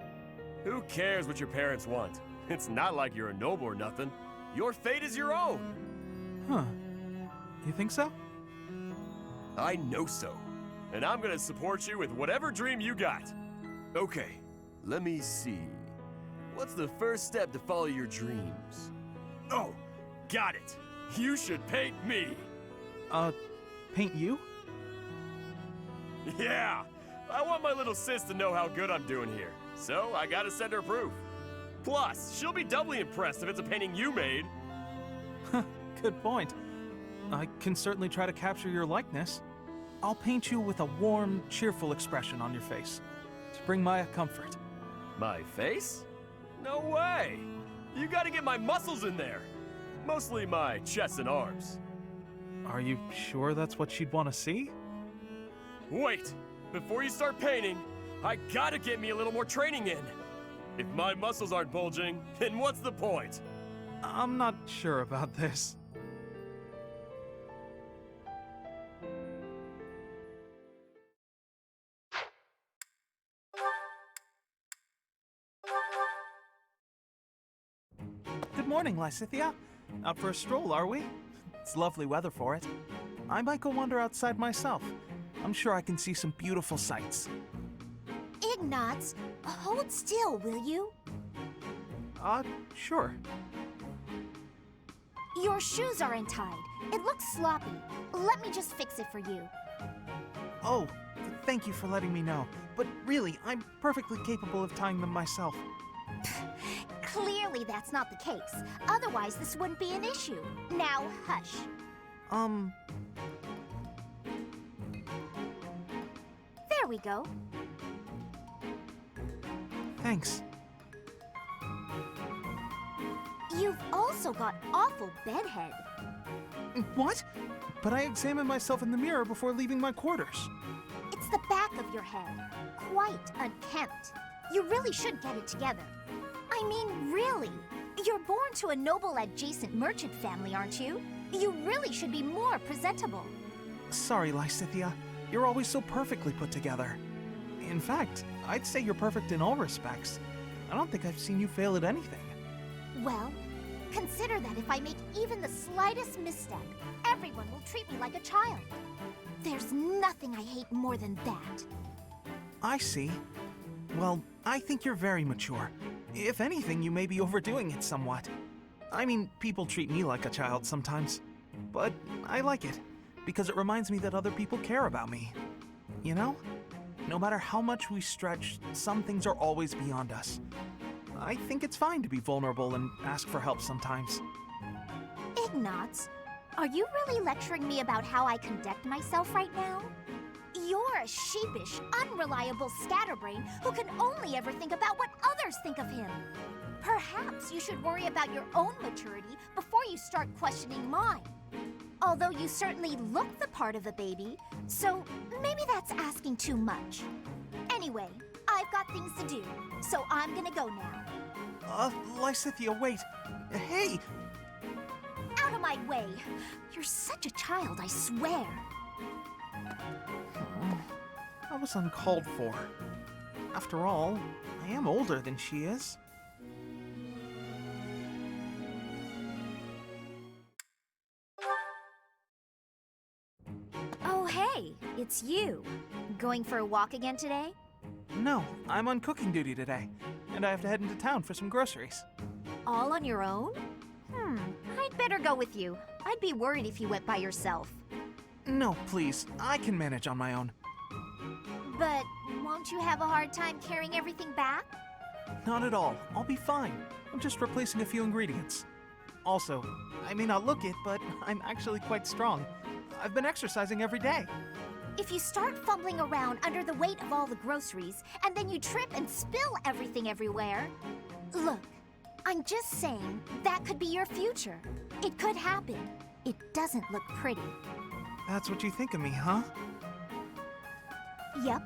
Who cares what your parents want? It's not like you're a noble or nothing. Your fate is your own. Huh. You think so? I know so. And I'm gonna support you with whatever dream you got. Okay, let me see. What's the first step to follow your dreams? Oh, got it. You should paint me. Paint you? Yeah, I want my little sis to know how good I'm doing here. So I gotta send her proof. Plus, she'll be doubly impressed if it's a painting you made. Good point. I can certainly try to capture your likeness. I'll paint you with a warm, cheerful expression on your face to bring Maya comfort. My face? No way! You gotta get my muscles in there. Mostly my chest and arms. Are you sure that's what she'd want to see? Wait! Before you start painting, I gotta get me a little more training in. If my muscles aren't bulging, then what's the point? I'm not sure about this. Good morning, Lysithea. Out for a stroll, are we? It's lovely weather for it. I might go wander outside myself. I'm sure I can see some beautiful sights. Ignatz, hold still, will you? Sure. Your shoes are untied. It looks sloppy. Let me just fix it for you. Oh, thank you for letting me know. But really, I'm perfectly capable of tying them myself. Clearly that's not the case. Otherwise, this wouldn't be an issue. Now, hush. There we go. Thanks. You've also got awful bedhead. What? But I examined myself in the mirror before leaving my quarters. It's the back of your head. Quite unkempt. You really should get it together. I mean, really? You're born to a noble adjacent merchant family, aren't you? You really should be more presentable. Sorry, Lysithea. You're always so perfectly put together. In fact, I'd say you're perfect in all respects. I don't think I've seen you fail at anything. Well, consider that if I make even the slightest misstep, everyone will treat me like a child. There's nothing I hate more than that. I see. Well, I think you're very mature. If anything, you may be overdoing it somewhat. I mean, people treat me like a child sometimes. But I like it, because it reminds me that other people care about me. You know? No matter how much we stretch, some things are always beyond us. I think it's fine to be vulnerable and ask for help sometimes. Ignatz, are you really lecturing me about how I conduct myself right now? You're a sheepish, unreliable scatterbrain who can only ever think about what others think of him. Perhaps you should worry about your own maturity before you start questioning mine. Although you certainly look the part of a baby, so maybe that's asking too much. Anyway, I've got things to do, so I'm gonna go now. Lysithea, wait. Hey! Out of my way! You're such a child, I swear. That was uncalled for. After all, I am older than she is. Oh, hey, it's you. Going for a walk again today? No, I'm on cooking duty today, and I have to head into town for some groceries. All on your own? I'd better go with you. I'd be worried if you went by yourself. No, please, I can manage on my own. But won't you have a hard time carrying everything back? Not at all, I'll be fine. I'm just replacing a few ingredients. Also, I may not look it, but I'm actually quite strong. I've been exercising every day. If you start fumbling around under the weight of all the groceries, and then you trip and spill everything everywhere... Look, I'm just saying that could be your future. It could happen. It doesn't look pretty. That's what you think of me, huh? Yep.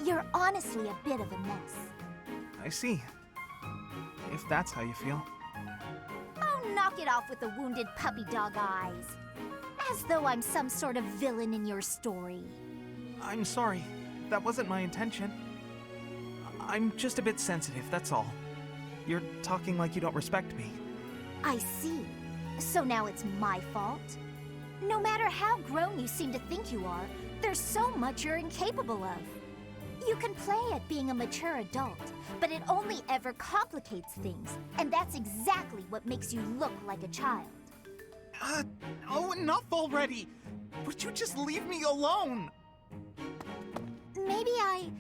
You're honestly a bit of a mess. I see. If that's how you feel. Oh, knock it off with the wounded puppy dog eyes. As though I'm some sort of villain in your story. I'm sorry. That wasn't my intention. I'm just a bit sensitive, that's all. You're talking like you don't respect me. I see. So now it's my fault? No matter how grown you seem to think you are, there's so much you're incapable of. You can play at being a mature adult, but it only ever complicates things, and that's exactly what makes you look like a child. Oh, enough already! Would you just leave me alone? Maybe I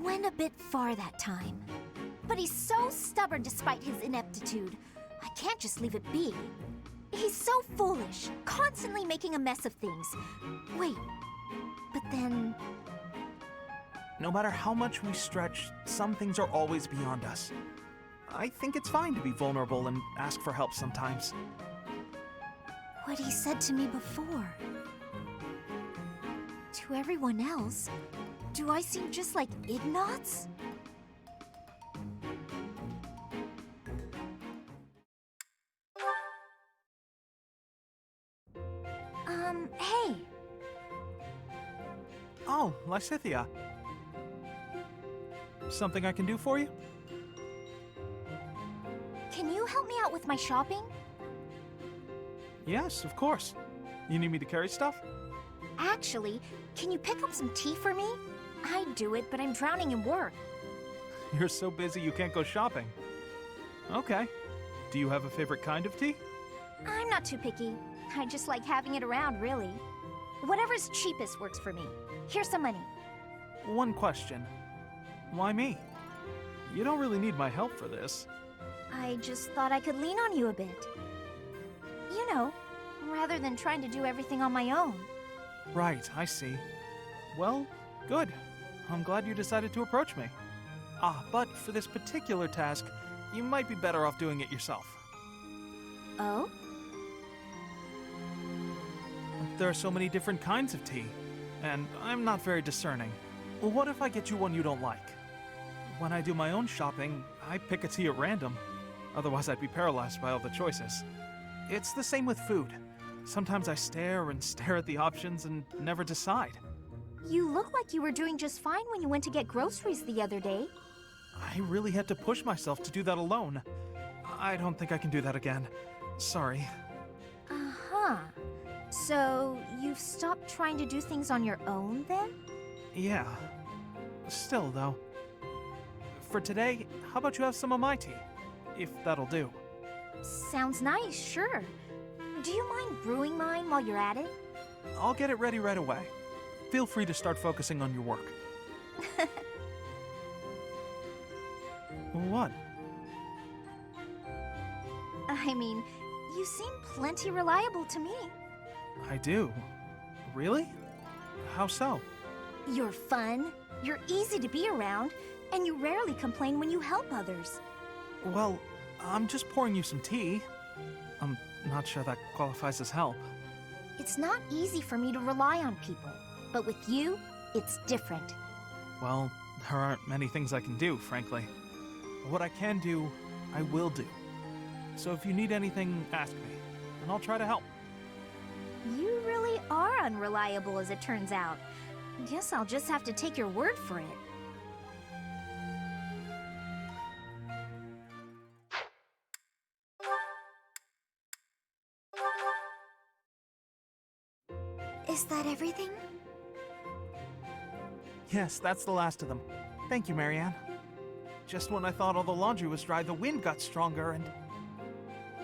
went a bit far that time. But he's so stubborn despite his ineptitude. I can't just leave it be. He's so foolish, constantly making a mess of things. Wait, but then... No matter how much we stretch, some things are always beyond us. I think it's fine to be vulnerable and ask for help sometimes. What he said to me before. To everyone else, do I seem just like Ignatz? Hey. Oh, Lysithea. Something I can do for you? Can you help me out with my shopping? Yes, of course. You need me to carry stuff? Actually, can you pick up some tea for me? I'd do it, but I'm drowning in work. You're so busy you can't go shopping. Okay. Do you have a favorite kind of tea? I'm not too picky. I just like having it around, really. Whatever's cheapest works for me. Here's some money. One question. Why me? You don't really need my help for this. I just thought I could lean on you a bit. You know, rather than trying to do everything on my own. Right, I see. Well, good. I'm glad you decided to approach me. But for this particular task, you might be better off doing it yourself. Oh? There are so many different kinds of tea, and I'm not very discerning. What if I get you one you don't like? When I do my own shopping, I pick a tea at random. Otherwise, I'd be paralyzed by all the choices. It's the same with food. Sometimes I stare and stare at the options and never decide. You look like you were doing just fine when you went to get groceries the other day. I really had to push myself to do that alone. I don't think I can do that again. Sorry. Uh-huh. So, you've stopped trying to do things on your own, then? Yeah. Still, though. For today, how about you have some of my tea? If that'll do. Sounds nice, sure. Do you mind brewing mine while you're at it? I'll get it ready right away. Feel free to start focusing on your work. What? I mean, you seem plenty reliable to me. I do. Really? How so? You're fun, you're easy to be around, and you rarely complain when you help others. Well, I'm just pouring you some tea. I'm not sure that qualifies as help. It's not easy for me to rely on people, but with you, it's different. Well, there aren't many things I can do, frankly. What I can do, I will do. So if you need anything, ask me, and I'll try to help. You really are unreliable, as it turns out. Guess I'll just have to take your word for it. Is that everything? Yes, that's the last of them. Thank you, Marianne. Just when I thought all the laundry was dry, the wind got stronger, and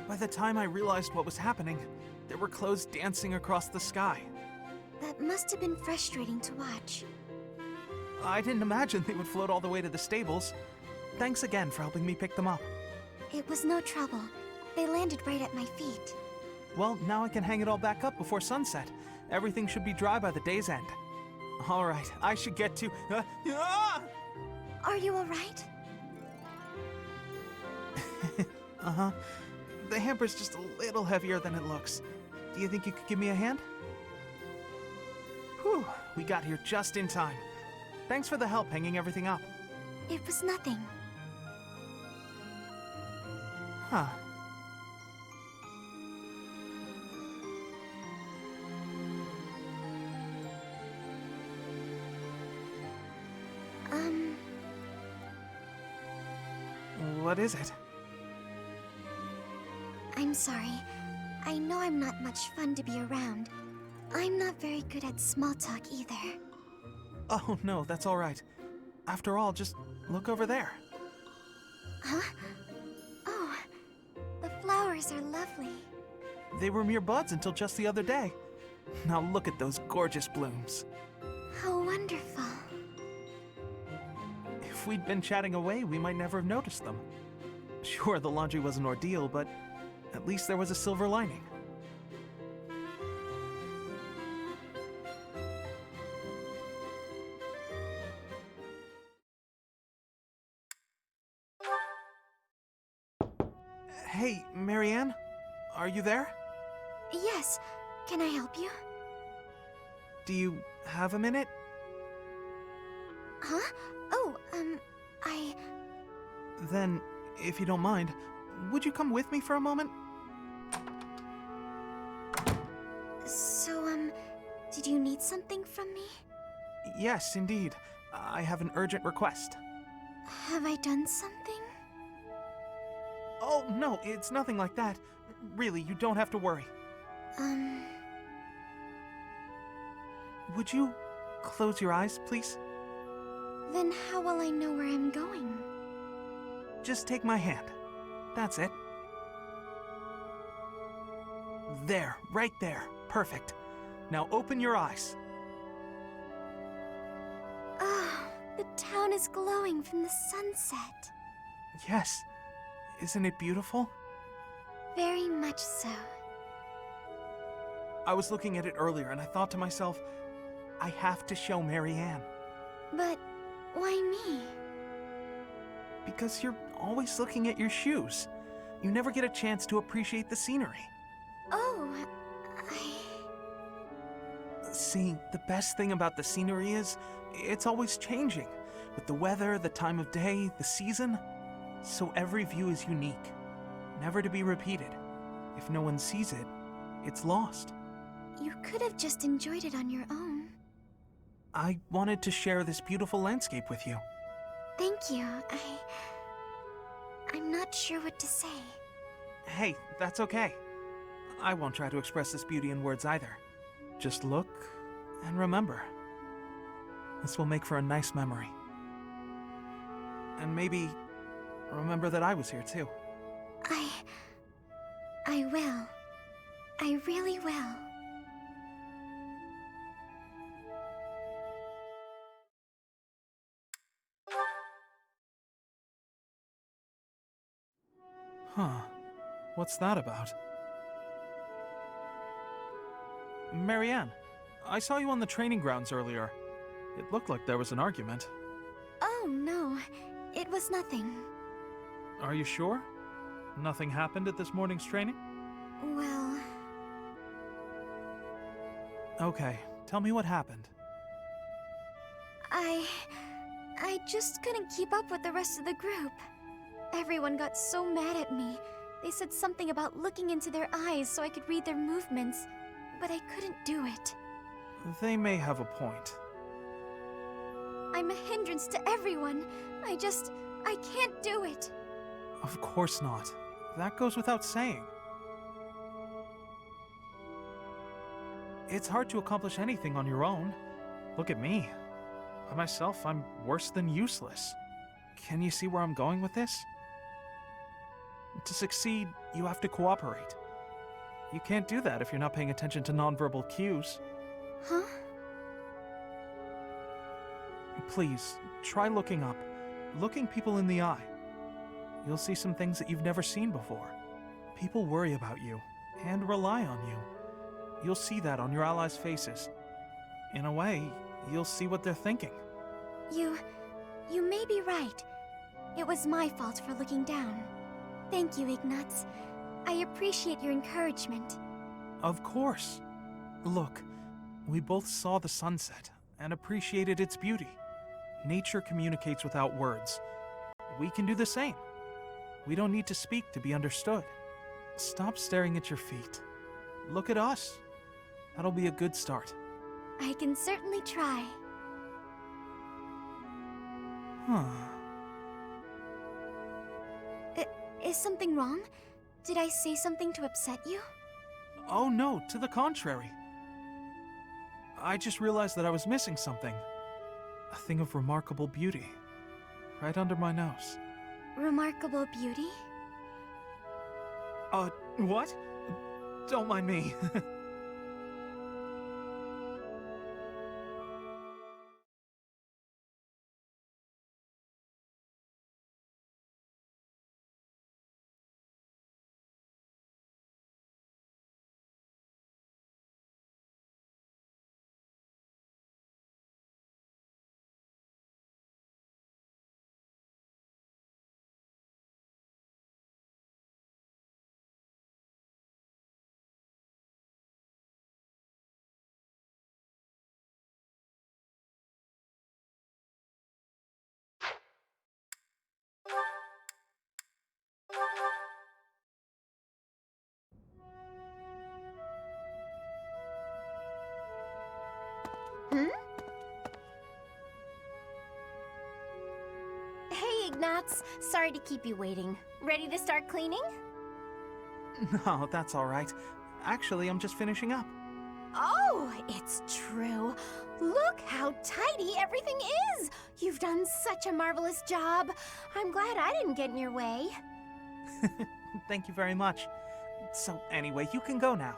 by the time I realized what was happening, there were clothes dancing across the sky. That must have been frustrating to watch. I didn't imagine they would float all the way to the stables. Thanks again for helping me pick them up. It was no trouble. They landed right at my feet. Well, now I can hang it all back up before sunset. Everything should be dry by the day's end. All right, I should get to... Are you all right? Uh-huh. The hamper's just a little heavier than it looks. Do you think you could give me a hand? Whew, we got here just in time. Thanks for the help hanging everything up. It was nothing. Huh. What is it? I'm sorry. I know I'm not much fun to be around. I'm not very good at small talk either. Oh, no, that's all right. After all, just look over there. Huh? Oh, the flowers are lovely. They were mere buds until just the other day. Now look at those gorgeous blooms. How wonderful. If we'd been chatting away, we might never have noticed them. Sure, the laundry was an ordeal, but at least there was a silver lining. Hey, Marianne? Are you there? Yes. Can I help you? Do you have a minute? Huh? Oh, I... Then, if you don't mind, would you come with me for a moment? So, did you need something from me? Yes, indeed. I have an urgent request. Have I done something? Oh, no, it's nothing like that. Really, you don't have to worry. Would you close your eyes, please? Then how will I know where I'm going? Just take my hand. That's it. There, right there. Perfect. Now open your eyes. Oh, the town is glowing from the sunset. Yes. Isn't it beautiful? Very much so. I was looking at it earlier and I thought to myself, I have to show Marianne. But why me? Because you're always looking at your shoes. You never get a chance to appreciate the scenery. Oh, See, the best thing about the scenery is, it's always changing. with the weather, the time of day, the season. So every view is unique, never to be repeated. If no one sees it, it's lost. You could have just enjoyed it on your own. I wanted to share this beautiful landscape with you. Thank you. I'm not sure what to say. Hey, that's okay. I won't try to express this beauty in words either. Just look and remember. This will make for a nice memory. And maybe remember that I was here too. I will. I really will. Huh. What's that about? Marianne, I saw you on the training grounds earlier. It looked like there was an argument. Oh, no. It was nothing. Are you sure? Nothing happened at this morning's training? Well... Okay, tell me what happened. I just couldn't keep up with the rest of the group. Everyone got so mad at me. They said something about looking into their eyes so I could read their movements, but I couldn't do it. They may have a point. I'm a hindrance to everyone. I can't do it. Of course not. That goes without saying. It's hard to accomplish anything on your own. Look at me. By myself, I'm worse than useless. Can you see where I'm going with this? To succeed, you have to cooperate. You can't do that if you're not paying attention to nonverbal cues. Huh? Please, try looking up. Looking people in the eye. You'll see some things that you've never seen before. People worry about you, and rely on you. You'll see that on your allies' faces. In a way, you'll see what they're thinking. You may be right. It was my fault for looking down. Thank you, Ignatz. I appreciate your encouragement. Of course. Look, we both saw the sunset and appreciated its beauty. Nature communicates without words. We can do the same. We don't need to speak to be understood. Stop staring at your feet. Look at us. That'll be a good start. I can certainly try. Huh. Is something wrong? Did I say something to upset you? Oh no, to the contrary. I just realized that I was missing something. A thing of remarkable beauty. Right under my nose. Remarkable beauty? What? Don't mind me. Hey, Ignatz. Sorry to keep you waiting. Ready to start cleaning? No, that's all right. Actually, I'm just finishing up. Oh, it's true. Look how tidy everything is! You've done such a marvelous job. I'm glad I didn't get in your way. Thank you very much. So anyway, you can go now.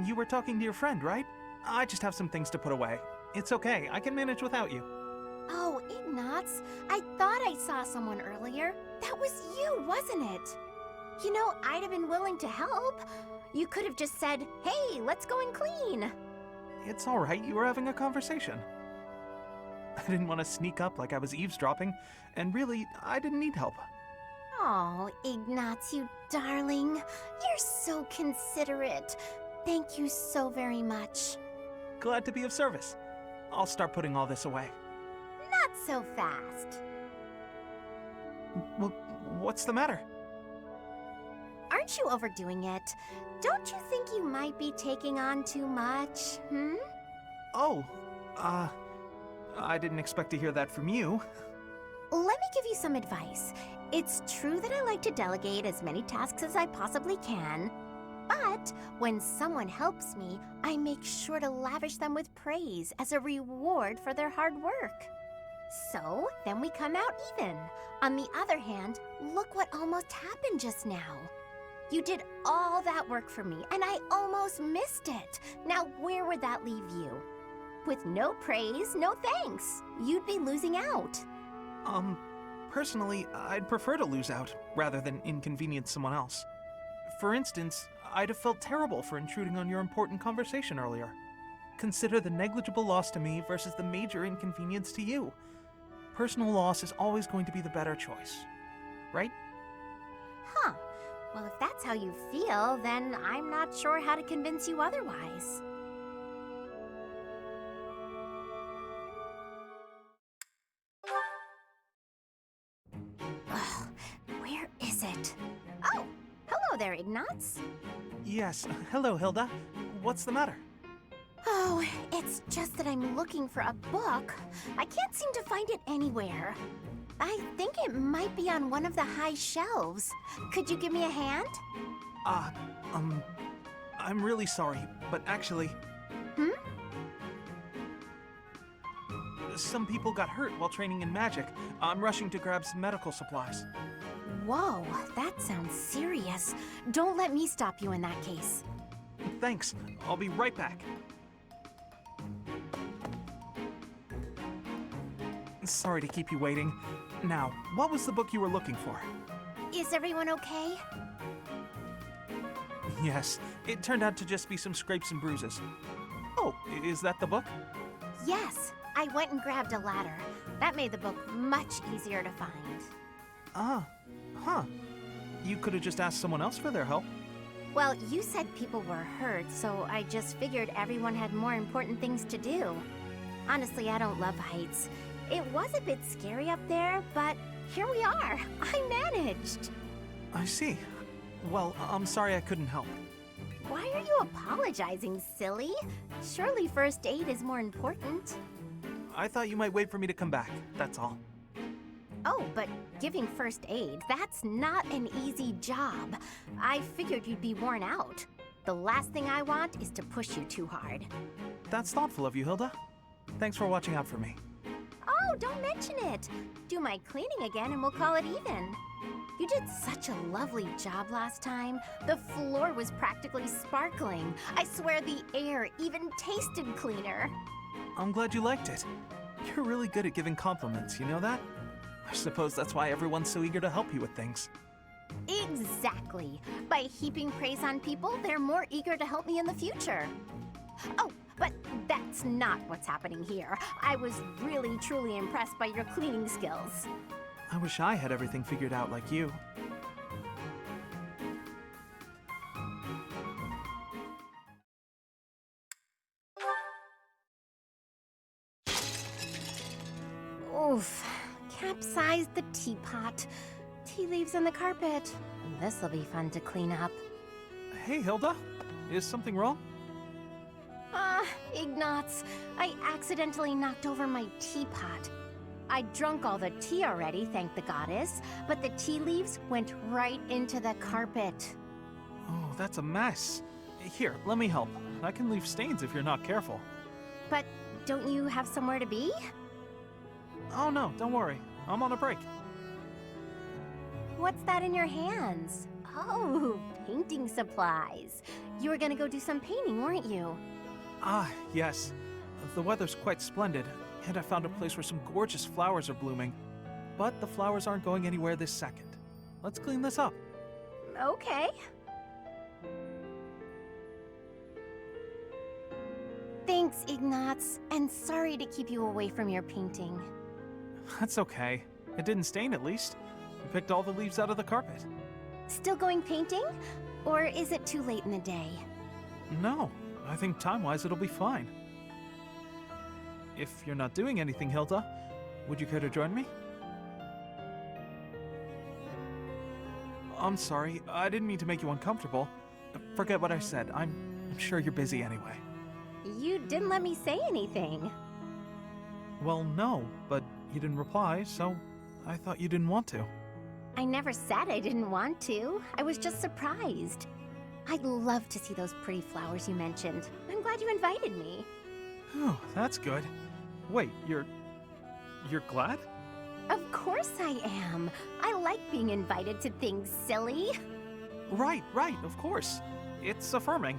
You were talking to your friend, right? I just have some things to put away. It's okay, I can manage without you. Oh, Ignatz, I thought I saw someone earlier. That was you, wasn't it? You know, I'd have been willing to help. You could have just said, hey, let's go and clean. It's all right, you were having a conversation. I didn't want to sneak up like I was eavesdropping, and really, I didn't need help. Oh, Ignatz, you darling. You're so considerate. Thank you so very much. Glad to be of service. I'll start putting all this away. Not so fast. Well, what's the matter? Aren't you overdoing it? Don't you think you might be taking on too much, Oh, I didn't expect to hear that from you. Let me give you some advice. It's true that I like to delegate as many tasks as I possibly can, but when someone helps me, I make sure to lavish them with praise as a reward for their hard work. So, then we come out even. On the other hand, look what almost happened just now. You did all that work for me, and I almost missed it. Now, where would that leave you? With no praise, no thanks. You'd be losing out. Personally, I'd prefer to lose out, rather than inconvenience someone else. For instance, I'd have felt terrible for intruding on your important conversation earlier. Consider the negligible loss to me versus the major inconvenience to you. Personal loss is always going to be the better choice, right? Huh. Well, if that's how you feel, then I'm not sure how to convince you otherwise. Ugh, where is it? Oh, hello there, Ignatz. Yes, hello, Hilda. What's the matter? Oh, it's just that I'm looking for a book. I can't seem to find it anywhere. I think it might be on one of the high shelves. Could you give me a hand? I'm really sorry, but actually... Some people got hurt while training in magic. I'm rushing to grab some medical supplies. Whoa, that sounds serious. Don't let me stop you in that case. Thanks. I'll be right back. Sorry to keep you waiting. Now, what was the book you were looking for? Is everyone okay? Yes, it turned out to just be some scrapes and bruises. Oh, is that the book? Yes, I went and grabbed a ladder. That made the book much easier to find. You could have just asked someone else for their help. Well, you said people were hurt, so I just figured everyone had more important things to do. Honestly, I don't love heights. It was a bit scary up there, but here we are. I managed. I see. Well, I'm sorry I couldn't help. Why are you apologizing, silly? Surely first aid is more important. I thought you might wait for me to come back, that's all. Oh, but giving first aid, that's not an easy job. I figured you'd be worn out. The last thing I want is to push you too hard. That's thoughtful of you, Hilda. Thanks for watching out for me. Oh, don't mention it. Do my cleaning again and we'll call it even. You did such a lovely job last time. The floor was practically sparkling. I swear the air even tasted cleaner. I'm glad you liked it. You're really good at giving compliments, you know that? I suppose that's why everyone's so eager to help you with things. Exactly. By heaping praise on people, they're more eager to help me in the future. Oh, but that's not what's happening here. I was really, truly impressed by your cleaning skills. I wish I had everything figured out like you. Oof. Capsized the teapot. Tea leaves on the carpet. This'll be fun to clean up. Hey, Hilda. Is something wrong? Ignatz. I accidentally knocked over my teapot. I'd drunk all the tea already, thank the goddess, but the tea leaves went right into the carpet. Oh, that's a mess. Here, let me help. I can leave stains if you're not careful. But don't you have somewhere to be? Oh no, don't worry. I'm on a break. What's that in your hands? Oh, painting supplies. You were gonna go do some painting, weren't you? Ah, yes. The weather's quite splendid, and I found a place where some gorgeous flowers are blooming. But the flowers aren't going anywhere this second. Let's clean this up. Okay. Thanks, Ignatz, and sorry to keep you away from your painting. That's okay. It didn't stain, at least. I picked all the leaves out of the carpet. Still going painting? Or is it too late in the day? No, I think time-wise it'll be fine. if you're not doing anything, Hilda, would you care to join me? I'm sorry, I didn't mean to make you uncomfortable. Forget what I said, I'm sure you're busy anyway. You didn't let me say anything. Well, no, but you didn't reply, so I thought you didn't want to. I never said I didn't want to. I was just surprised. I'd love to see those pretty flowers you mentioned. I'm glad you invited me. Oh, that's good. Wait, you're glad? Of course I am. I like being invited to things, silly. Right, of course. It's affirming.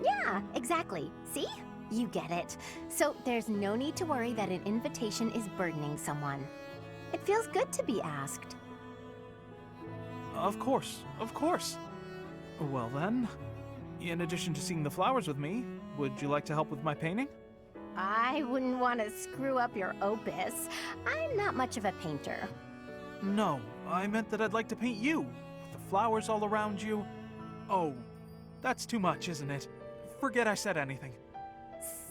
Yeah, exactly. See? You get it. So there's no need to worry that an invitation is burdening someone. It feels good to be asked. Of course. Well then, in addition to seeing the flowers with me, would you like to help with my painting? I wouldn't want to screw up your opus. I'm not much of a painter. No, I meant that I'd like to paint you, with the flowers all around you. Oh, that's too much, isn't it? Forget I said anything.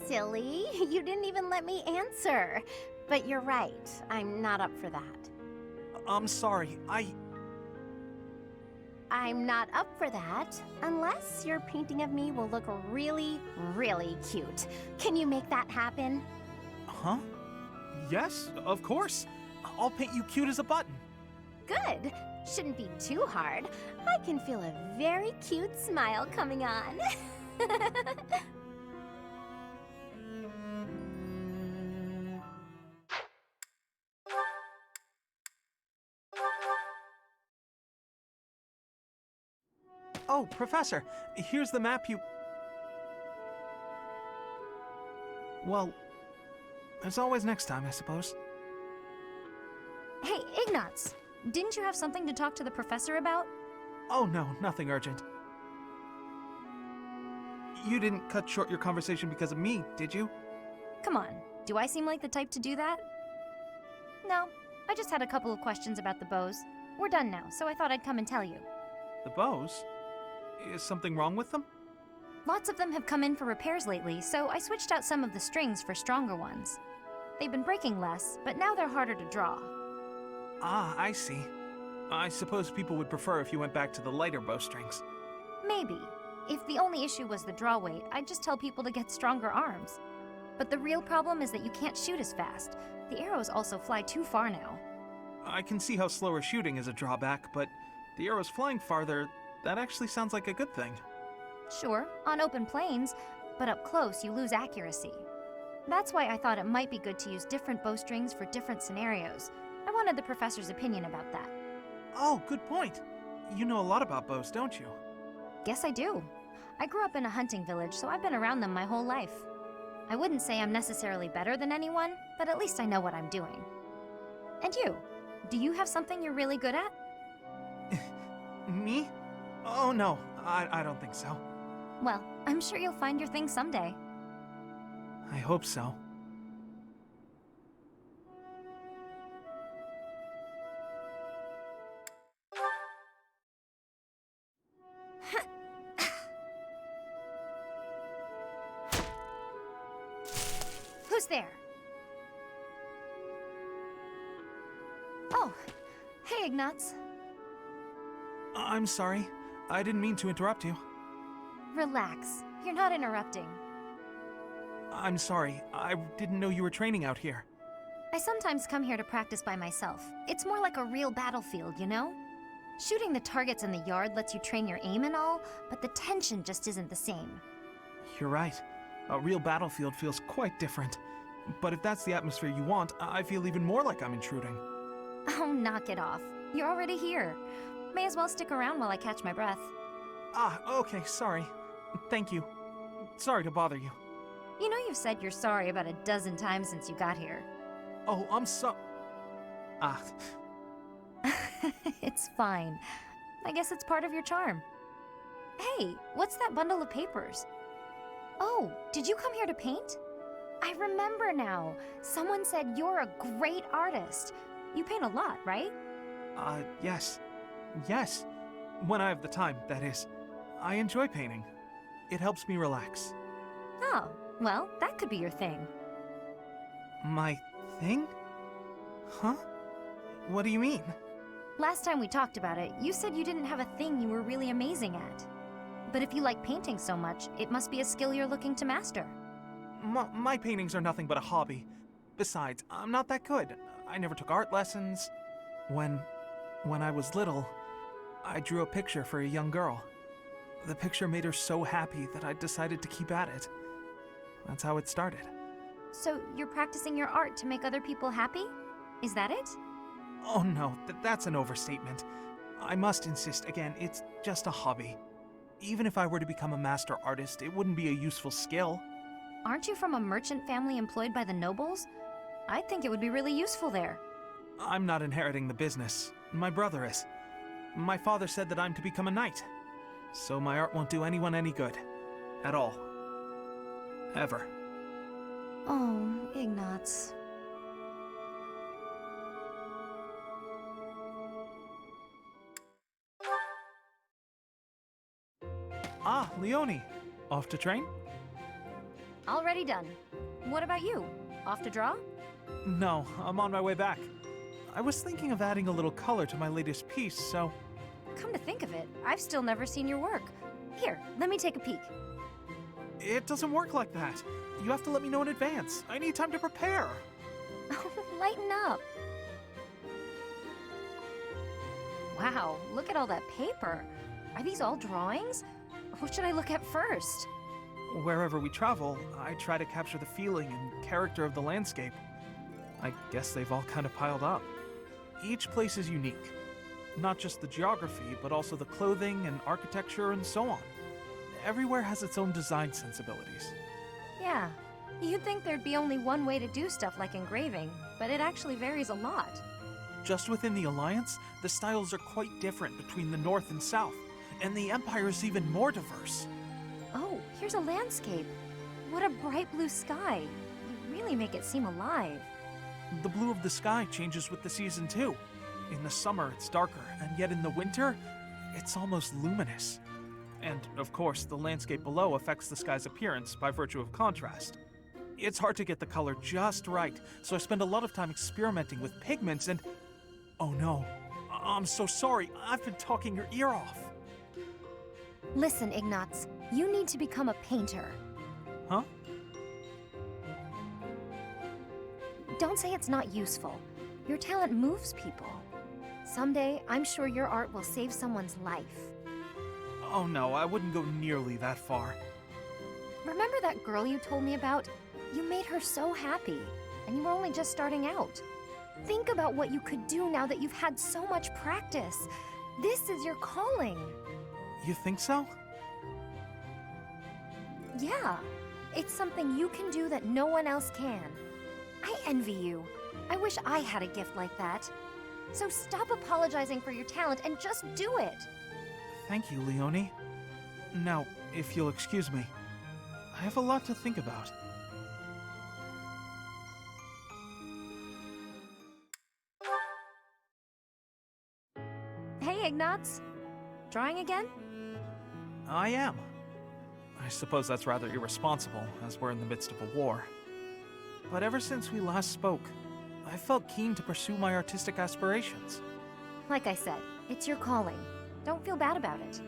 Silly, you didn't even let me answer. But you're right, I'm not up for that. I'm sorry, I'm not up for that, unless your painting of me will look really, really cute. Can you make that happen? Huh? Yes, of course. I'll paint you cute as a button. Good. Shouldn't be too hard. I can feel a very cute smile coming on. Oh, Professor, here's the map you... Well, there's always next time, I suppose. Hey, Ignatz! Didn't you have something to talk to the professor about? Oh no, nothing urgent. You didn't cut short your conversation because of me, did you? Come on, do I seem like the type to do that? No, I just had a couple of questions about the bows. We're done now, so I thought I'd come and tell you. The bows? Is something wrong with them? Lots of them have come in for repairs lately, so I switched out some of the strings for stronger ones. They've been breaking less, but now they're harder to draw. Ah, I see. I suppose people would prefer if you went back to the lighter bowstrings. Maybe. If the only issue was the draw weight, I'd just tell people to get stronger arms. But the real problem is that you can't shoot as fast. The arrows also fly too far now. I can see how slower shooting is a drawback, but the arrows flying farther, that actually sounds like a good thing. Sure, on open plains, but up close you lose accuracy. That's why I thought it might be good to use different bowstrings for different scenarios. I wanted the professor's opinion about that. Oh, good point. You know a lot about bows, don't you? Guess I do. I grew up in a hunting village, so I've been around them my whole life. I wouldn't say I'm necessarily better than anyone, but at least I know what I'm doing. And you? Do you have something you're really good at? Me? Oh no, I don't think so. Well, I'm sure you'll find your thing someday. I hope so. Who's there? Oh, hey, Ignatz. I'm sorry. I didn't mean to interrupt you. Relax. You're not interrupting. I'm sorry. I didn't know you were training out here. I sometimes come here to practice by myself. It's more like a real battlefield, you know? Shooting the targets in the yard lets you train your aim and all, but the tension just isn't the same. You're right. A real battlefield feels quite different. But if that's the atmosphere you want, I feel even more like I'm intruding. Oh, knock it off. You're already here. May as well stick around while I catch my breath. Ah, okay, sorry. Thank you. Sorry to bother you. You know you've said you're sorry about a dozen times since you got here. Oh, I'm so... Ah. It's fine. I guess it's part of your charm. Hey, what's that bundle of papers? Oh, did you come here to paint? I remember now. Someone said you're a great artist. You paint a lot, right? Yes. Yes. When I have the time, that is. I enjoy painting. It helps me relax. Oh, well, that could be your thing. My thing? Huh? What do you mean? Last time we talked about it, you said you didn't have a thing you were really amazing at. But if you like painting so much, it must be a skill you're looking to master. My paintings are nothing but a hobby. Besides, I'm not that good. I never took art lessons. When I was little, I drew a picture for a young girl. The picture made her so happy that I decided to keep at it. That's how it started. So you're practicing your art to make other people happy? Is that it? Oh no, that's an overstatement. I must insist again, it's just a hobby. Even if I were to become a master artist, it wouldn't be a useful skill. Aren't you from a merchant family employed by the nobles? I think it would be really useful there. I'm not inheriting the business. My brother is. My father said that I'm to become a knight. So my art won't do anyone any good. At all. Ever. Oh, Ignatz. Ah, Leonie. Off to train? Already done. What about you? Off to draw? No, I'm on my way back. I was thinking of adding a little color to my latest piece, so... Come to think of it, I've still never seen your work. Here, let me take a peek. It doesn't work like that. You have to let me know in advance. I need time to prepare. Lighten up. Wow, look at all that paper. Are these all drawings? What should I look at first? Wherever we travel, I try to capture the feeling and character of the landscape. I guess they've all kind of piled up. Each place is unique. Not just the geography, but also the clothing and architecture and so on. Everywhere has its own design sensibilities. Yeah, you'd think there'd be only one way to do stuff like engraving, but it actually varies a lot. Just within the Alliance, the styles are quite different between the North and South, and the Empire is even more diverse. Oh, here's a landscape. What a bright blue sky. You really make it seem alive. The blue of the sky changes with the season too. In the summer, it's darker, and yet in the winter, it's almost luminous. And, of course, the landscape below affects the sky's appearance by virtue of contrast. It's hard to get the color just right, so I spend a lot of time experimenting with pigments and... Oh no, I'm so sorry, I've been talking your ear off. Listen, Ignatz, you need to become a painter. Huh? Don't say it's not useful. Your talent moves people. Someday, I'm sure your art will save someone's life. Oh no, I wouldn't go nearly that far. Remember that girl you told me about? You made her so happy, and you were only just starting out. Think about what you could do now that you've had so much practice. This is your calling. You think so? Yeah, it's something you can do that no one else can. I envy you. I wish I had a gift like that. So stop apologizing for your talent and just do it. Thank you, Leonie. Now, if you'll excuse me, I have a lot to think about. Hey, Ignatz. Drawing again? I am. I suppose that's rather irresponsible, as we're in the midst of a war. But ever since we last spoke, I felt keen to pursue my artistic aspirations. Like I said, it's your calling. Don't feel bad about it.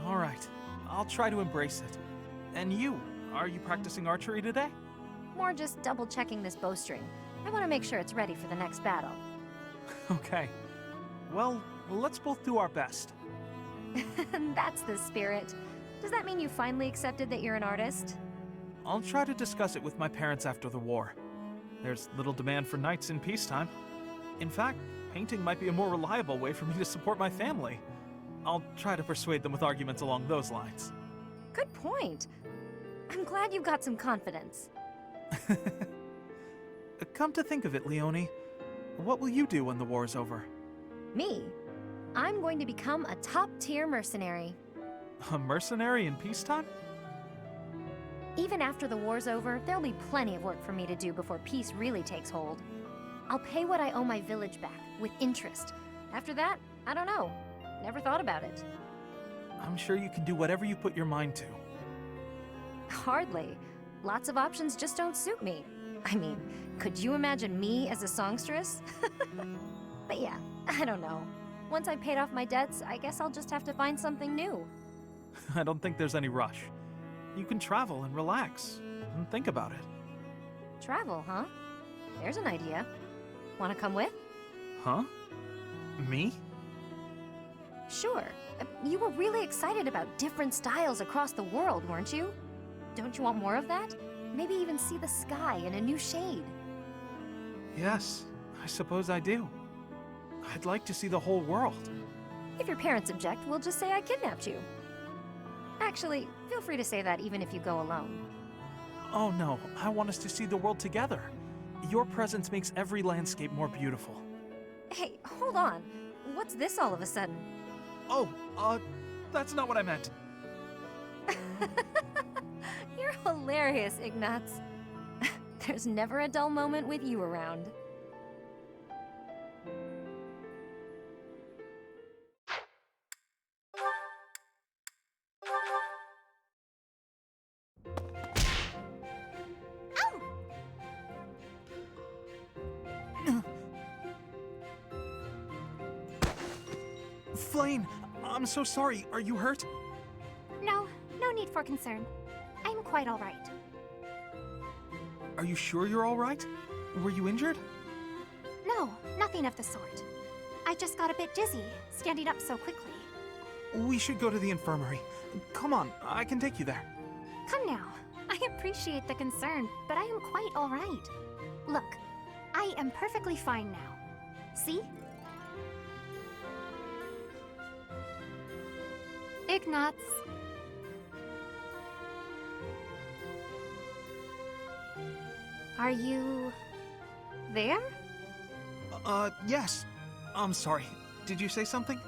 All right, I'll try to embrace it. And you, are you practicing archery today? More just double-checking this bowstring. I want to make sure it's ready for the next battle. Okay. Well, let's both do our best. That's the spirit. Does that mean you finally accepted that you're an artist? I'll try to discuss it with my parents after the war. There's little demand for knights in peacetime. In fact, painting might be a more reliable way for me to support my family. I'll try to persuade them with arguments along those lines. Good point. I'm glad you've got some confidence. Come to think of it, Leonie, what will you do when the war is over? Me? I'm going to become a top-tier mercenary. A mercenary in peacetime? Even after the war's over, there'll be plenty of work for me to do before peace really takes hold. I'll pay what I owe my village back, with interest. After that, I don't know. Never thought about it. I'm sure you can do whatever you put your mind to. Hardly. Lots of options just don't suit me. I mean, Could you imagine me as a songstress? But yeah, I don't know. Once I've paid off my debts, I guess I'll just have to find something new. I don't think there's any rush. You can travel and relax and think about it. Travel, huh? There's an idea. Wanna come with? Huh? Me? Sure. You were really excited about different styles across the world, weren't you? Don't you want more of that? Maybe even see the sky in a new shade. Yes, I suppose I do. I'd like to see the whole world. If your parents object, we'll just say I kidnapped you. Actually, feel free to say that even if you go alone. Oh no, I want us to see the world together. Your presence makes every landscape more beautiful. Hey, hold on. What's this all of a sudden? Oh, that's not what I meant. You're hilarious, Ignatz. There's never a dull moment with you around. Flayn, I'm so sorry. Are you hurt? No need for concern. I'm quite all right. Are you sure you're all right? Were you injured? No, nothing of the sort. I just got a bit dizzy, standing up so quickly. We should go to the infirmary. Come on, I can take you there. Come now. I appreciate the concern, but I am quite all right. Look, I am perfectly fine now. See? Ignatz. Are you... there? Yes. I'm sorry. Did you say something?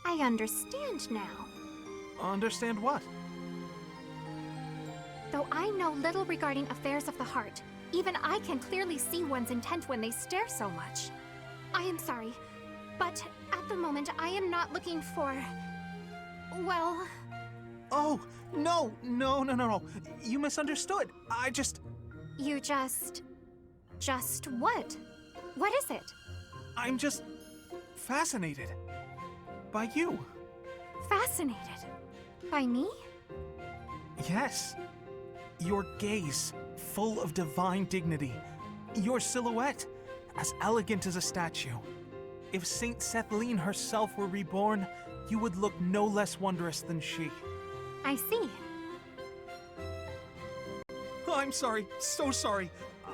I understand now. Understand what? Though I know little regarding affairs of the heart, even I can clearly see one's intent when they stare so much. I am sorry, but at the moment I am not looking for... well... Oh, no. You misunderstood. I just... You just... Just what? What is it? I'm just... fascinated. By you. Fascinated? By me? Yes. Your gaze, full of divine dignity. Your silhouette, as elegant as a statue. If Saint Sethlene herself were reborn, you would look no less wondrous than she. I see. I'm sorry, so sorry.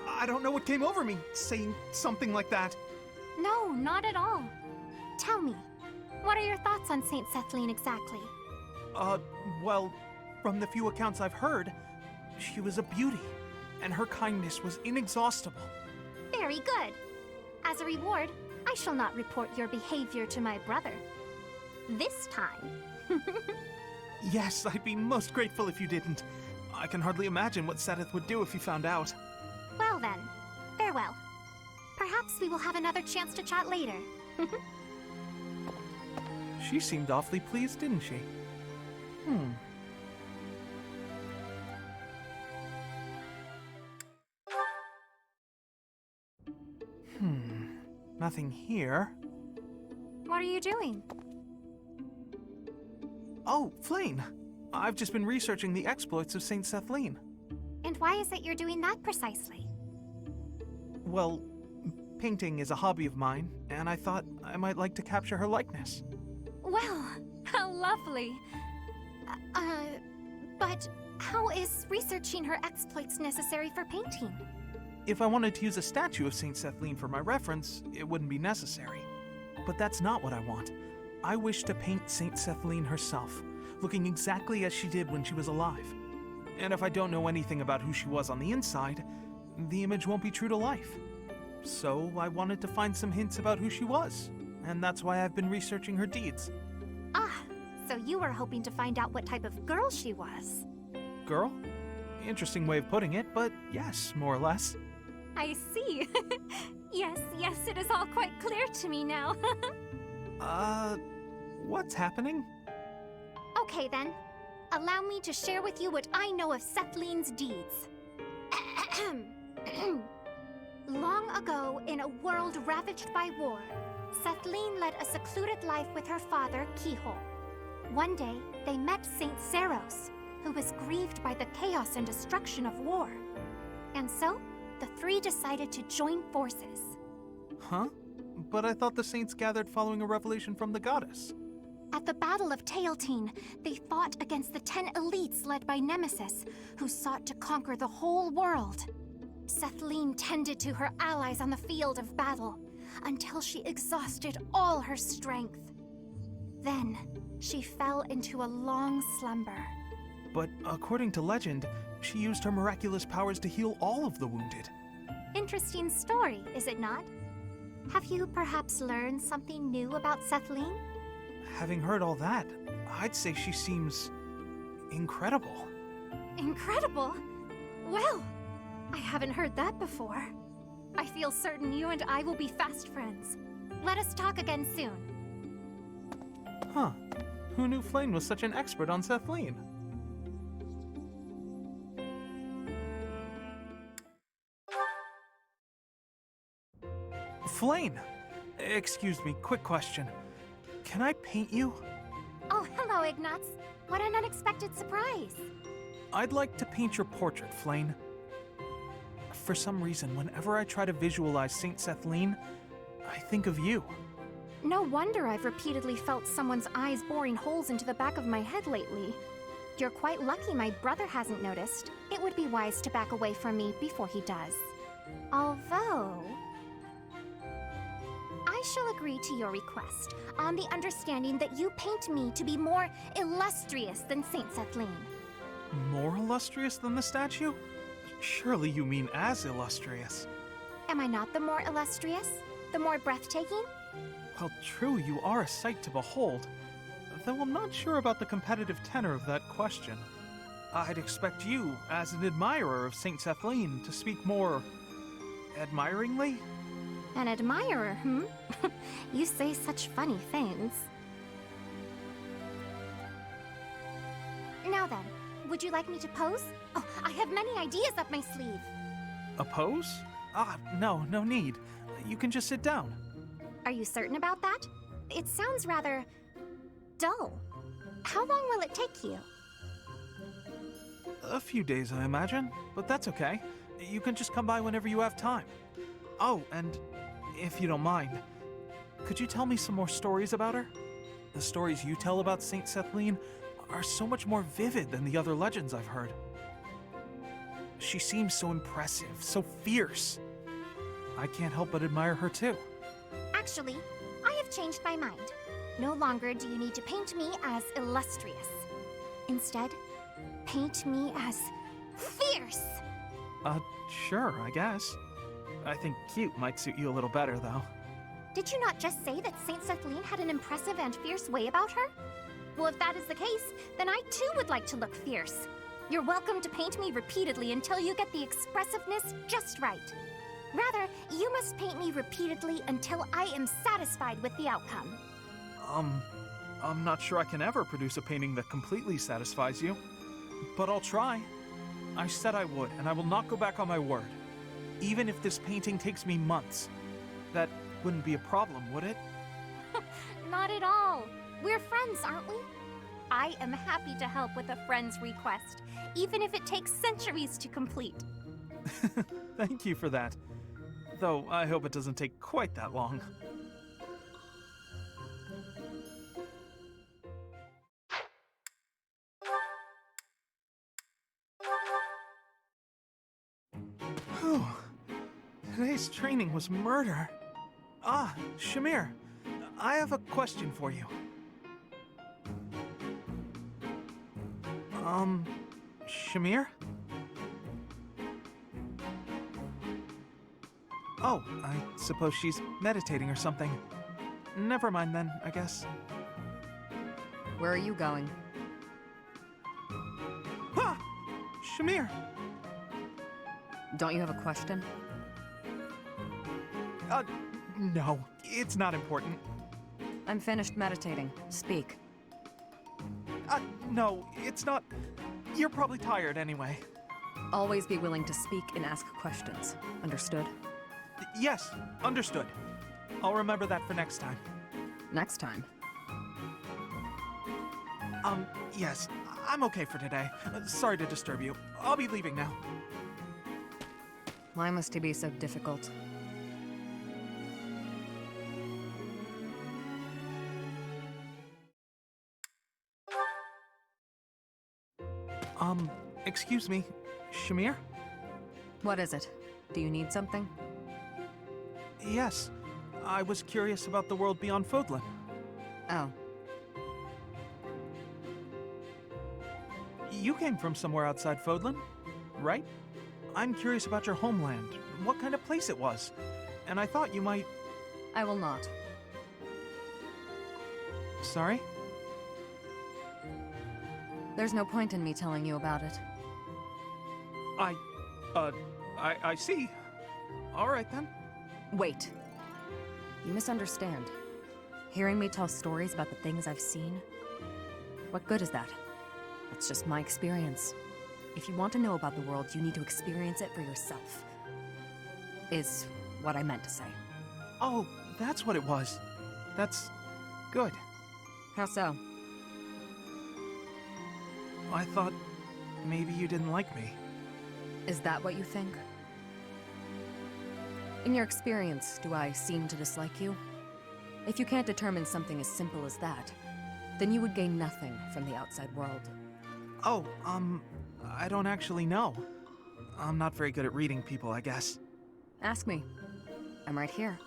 I don't know what came over me, saying something like that. No, not at all. Tell me, what are your thoughts on Saint Sethlene exactly? Well, from the few accounts I've heard, she was a beauty, and her kindness was inexhaustible. Very good. As a reward, I shall not report your behavior to my brother. This time. Yes, I'd be most grateful if you didn't. I can hardly imagine what Seteth would do if he found out. Well then, farewell. Perhaps we will have another chance to chat later. She seemed awfully pleased, didn't she? Nothing here. What are you doing? Oh, Flayn! I've just been researching the exploits of Saint Sethlene. And why is it you're doing that precisely? Well, painting is a hobby of mine, and I thought I might like to capture her likeness. Well, how lovely. But how is researching her exploits necessary for painting? If I wanted to use a statue of Saint Sethlene for my reference, it wouldn't be necessary. But that's not what I want. I wish to paint Saint Sethlene herself, looking exactly as she did when she was alive. And if I don't know anything about who she was on the inside, the image won't be true to life. So I wanted to find some hints about who she was, and that's why I've been researching her deeds. Ah, so you were hoping to find out what type of girl she was. Girl? Interesting way of putting it, but yes, more or less. I see. Yes, it is all quite clear to me now. What's happening? Okay then. Allow me to share with you what I know of Sethlene's deeds. Long ago, in a world ravaged by war, Sethlene led a secluded life with her father, Keyhole. One day, they met Saint Zeros, who was grieved by the chaos and destruction of war. And so, the three decided to join forces. Huh? But I thought the saints gathered following a revelation from the goddess. At the Battle of Tailteen, they fought against the 10 elites led by Nemesis, who sought to conquer the whole world. Sethlene tended to her allies on the field of battle, until she exhausted all her strength. Then, she fell into a long slumber. But according to legend, she used her miraculous powers to heal all of the wounded. Interesting story, is it not? Have you perhaps learned something new about Sethlene? Having heard all that, I'd say she seems incredible. Incredible? Well, I haven't heard that before. I feel certain you and I will be fast friends. Let us talk again soon. Huh. Who knew Flayn was such an expert on Sethlene? Flayn! Excuse me, quick question. Can I paint you? Oh, hello, Ignatz. What an unexpected surprise. I'd like to paint your portrait, Flayn. For some reason, whenever I try to visualize Saint Sethlene, I think of you. No wonder I've repeatedly felt someone's eyes boring holes into the back of my head lately. You're quite lucky my brother hasn't noticed. It would be wise to back away from me before he does. Although, I shall agree to your request, on the understanding that you paint me to be more illustrious than Saint Sethlene. More illustrious than the statue? Surely you mean as illustrious. Am I not the more illustrious? The more breathtaking? Well, true, you are a sight to behold. Though I'm not sure about the competitive tenor of that question. I'd expect you, as an admirer of Saint Sethlene, to speak more admiringly? An admirer, You say such funny things. Now then, would you like me to pose? Oh, I have many ideas up my sleeve. A pose? No need. You can just sit down. Are you certain about that? It sounds rather dull. How long will it take you? A few days, I imagine, but that's okay. You can just come by whenever you have time. Oh, and if you don't mind, could you tell me some more stories about her? The stories you tell about Saint Sethlene are so much more vivid than the other legends I've heard. She seems so impressive, so fierce. I can't help but admire her too. Actually, I have changed my mind. No longer do you need to paint me as illustrious. Instead, paint me as fierce! Sure, I guess. I think cute might suit you a little better, though. Did you not just say that Saint Sethlene had an impressive and fierce way about her? Well, if that is the case, then I too would like to look fierce. You're welcome to paint me repeatedly until you get the expressiveness just right. Rather, you must paint me repeatedly until I am satisfied with the outcome. I'm not sure I can ever produce a painting that completely satisfies you. But I'll try. I said I would, and I will not go back on my word. Even if this painting takes me months. That wouldn't be a problem, would it? Not at all. We're friends, aren't we? I am happy to help with a friend's request, even if it takes centuries to complete. Thank you for that. Though I hope it doesn't take quite that long. Whew. Today's training was murder. Shamir, I have a question for you. Shamir? Oh, I suppose she's meditating or something. Never mind then, I guess. Where are you going? Ah! Shamir! Don't you have a question? No, it's not important. I'm finished meditating. Speak. No, it's not. You're probably tired anyway. always be willing to speak and ask questions. Understood? Yes, understood. I'll remember that for next time. Next time. Yes, I'm okay for today. Sorry to disturb you. I'll be leaving now. Why must he be so difficult? Excuse me, Shamir? What is it? Do you need something? Yes, I was curious about the world beyond Fodlan. Oh. You came from somewhere outside Fodlan, right? I'm curious about your homeland, what kind of place it was, and I thought you might... I will not. Sorry? There's no point in me telling you about it. I see. All right then. Wait. You misunderstand. Hearing me tell stories about the things I've seen? What good is that? That's just my experience. If you want to know about the world, you need to experience it for yourself. Is what I meant to say. Oh, that's what it was. That's... good. How so? I thought maybe you didn't like me. Is that what you think? In your experience, do I seem to dislike you? If you can't determine something as simple as that, then you would gain nothing from the outside world. Oh, I don't actually know. I'm not very good at reading people, I guess. Ask me. I'm right here.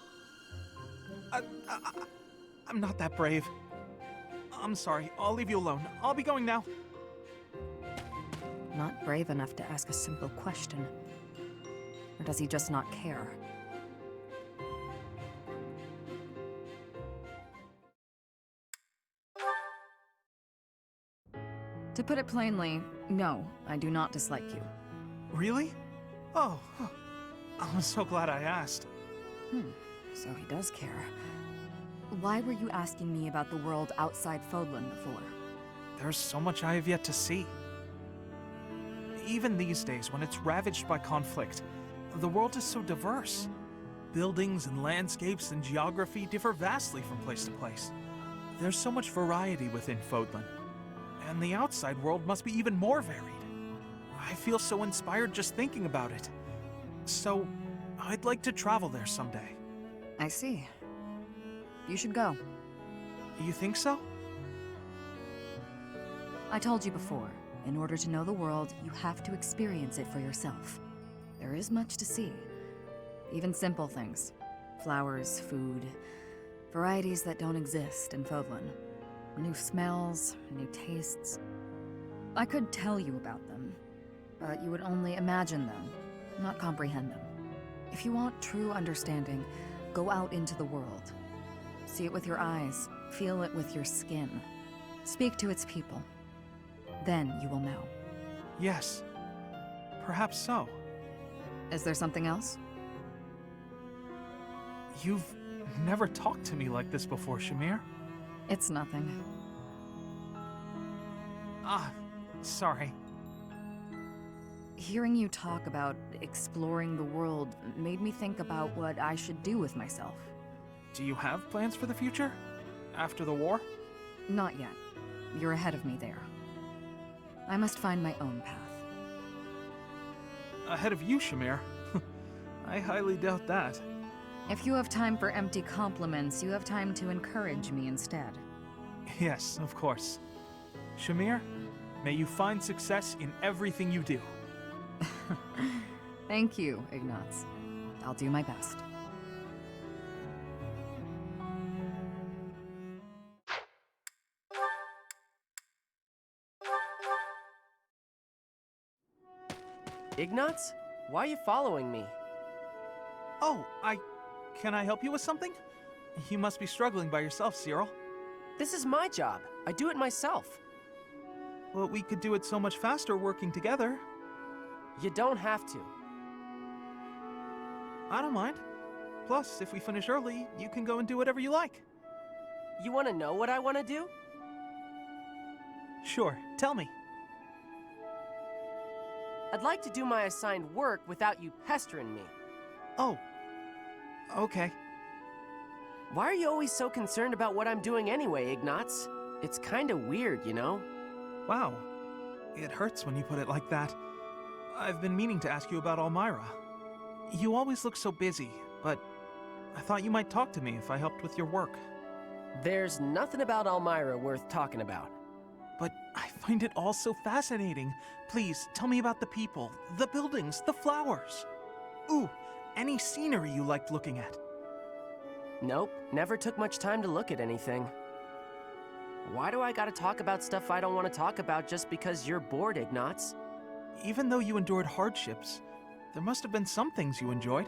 I'm not that brave. I'm sorry, I'll leave you alone. I'll be going now. Not brave enough to ask a simple question. Or does he just not care? To put it plainly, no, I do not dislike you. Really? Oh, I'm so glad I asked. So he does care. Why were you asking me about the world outside Fodlan before? There's so much I have yet to see. Even these days, when it's ravaged by conflict, the world is so diverse. Buildings and landscapes and geography differ vastly from place to place. There's so much variety within Fodlan. And the outside world must be even more varied. I feel so inspired just thinking about it. So, I'd like to travel there someday. I see. You should go. You think so? I told you before, in order to know the world, you have to experience it for yourself. There is much to see. Even simple things. Flowers, food, varieties that don't exist in Fodlan. New smells, new tastes. I could tell you about them, but you would only imagine them, not comprehend them. If you want true understanding, go out into the world. See it with your eyes, feel it with your skin. Speak to its people. Then you will know. Yes. Perhaps so. Is there something else? You've never talked to me like this before, Shamir. It's nothing. Sorry. Hearing you talk about exploring the world made me think about what I should do with myself. Do you have plans for the future? After the war? Not yet. You're ahead of me there. I must find my own path. Ahead of you, Shamir? I highly doubt that. If you have time for empty compliments, you have time to encourage me instead. Yes, of course. Shamir, may you find success in everything you do. Thank you, Ignatz. I'll do my best. Ignatz? Why are you following me? Oh, Can I help you with something? You must be struggling by yourself, Cyril. This is my job. I do it myself. Well, we could do it so much faster working together. You don't have to. I don't mind. Plus, if we finish early, you can go and do whatever you like. You want to know what I want to do? Sure, tell me. I'd like to do my assigned work without you pestering me. Oh, okay. Why are you always so concerned about what I'm doing anyway, Ignatz? It's kinda weird, you know? Wow. It hurts when you put it like that. I've been meaning to ask you about Elmira. You always look so busy, but I thought you might talk to me if I helped with your work. There's nothing about Elmira worth talking about. But I find it all so fascinating. Please, tell me about the people, the buildings, the flowers. Ooh, any scenery you liked looking at. Nope, never took much time to look at anything. Why do I gotta talk about stuff I don't want to talk about just because you're bored, Ignatz? Even though you endured hardships, there must have been some things you enjoyed.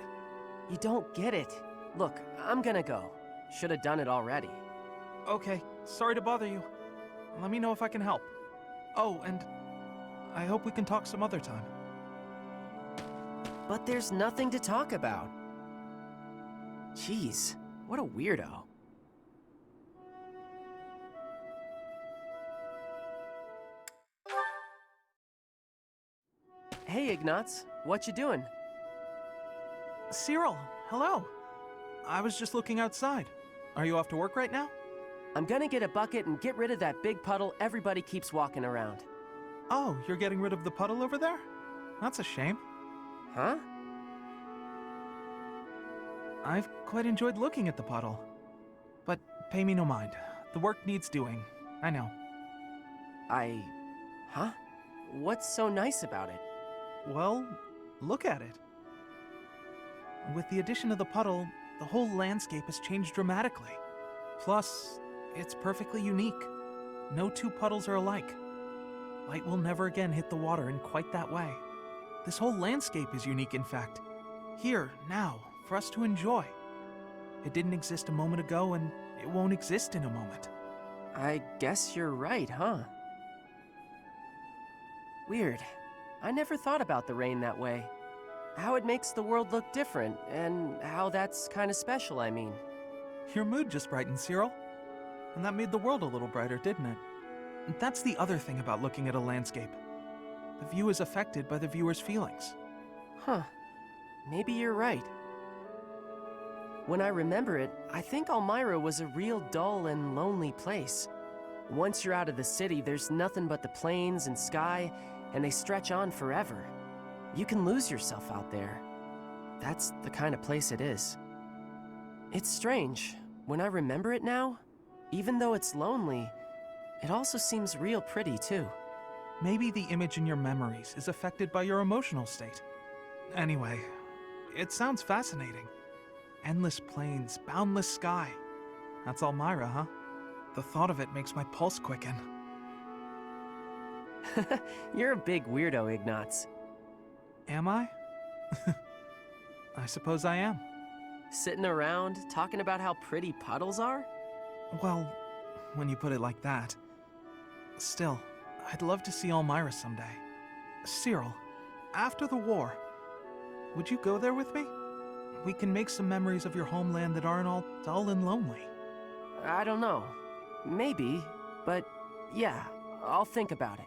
You don't get it. Look, I'm gonna go. Should have done it already. Okay, sorry to bother you. Let me know if I can help. Oh, and I hope we can talk some other time. But there's nothing to talk about. Jeez, what a weirdo. Hey, Ignatz, what you doing? Cyril, hello. I was just looking outside. Are you off to work right now? I'm gonna get a bucket and get rid of that big puddle everybody keeps walking around. Oh, you're getting rid of the puddle over there? That's a shame. Huh? I've quite enjoyed looking at the puddle. But pay me no mind. The work needs doing. I know. Huh? What's so nice about it? Well, look at it. With the addition of the puddle, the whole landscape has changed dramatically. Plus, it's perfectly unique. No two puddles are alike. Light will never again hit the water in quite that way. This whole landscape is unique, in fact. Here, now, for us to enjoy. It didn't exist a moment ago, and it won't exist in a moment. I guess you're right, huh? Weird. I never thought about the rain that way. How it makes the world look different, and how that's kind of special, I mean. Your mood just brightened, Cyril. And that made the world a little brighter, didn't it? And that's the other thing about looking at a landscape. The view is affected by the viewer's feelings. Huh. Maybe you're right. When I remember it, I think Elmira was a real dull and lonely place. Once you're out of the city, there's nothing but the plains and sky, and they stretch on forever. You can lose yourself out there. That's the kind of place it is. It's strange. When I remember it now, even though it's lonely, it also seems real pretty too. Maybe the image in your memories is affected by your emotional state. Anyway, it sounds fascinating. Endless plains, boundless sky. That's Elmira, huh? The thought of it makes my pulse quicken. You're a big weirdo, Ignatz. Am I? I suppose I am. Sitting around, talking about how pretty puddles are? Well, when you put it like that. Still, I'd love to see Elmira someday. Cyril, after the war, would you go there with me? We can make some memories of your homeland that aren't all dull and lonely. I don't know. Maybe, but yeah, I'll think about it.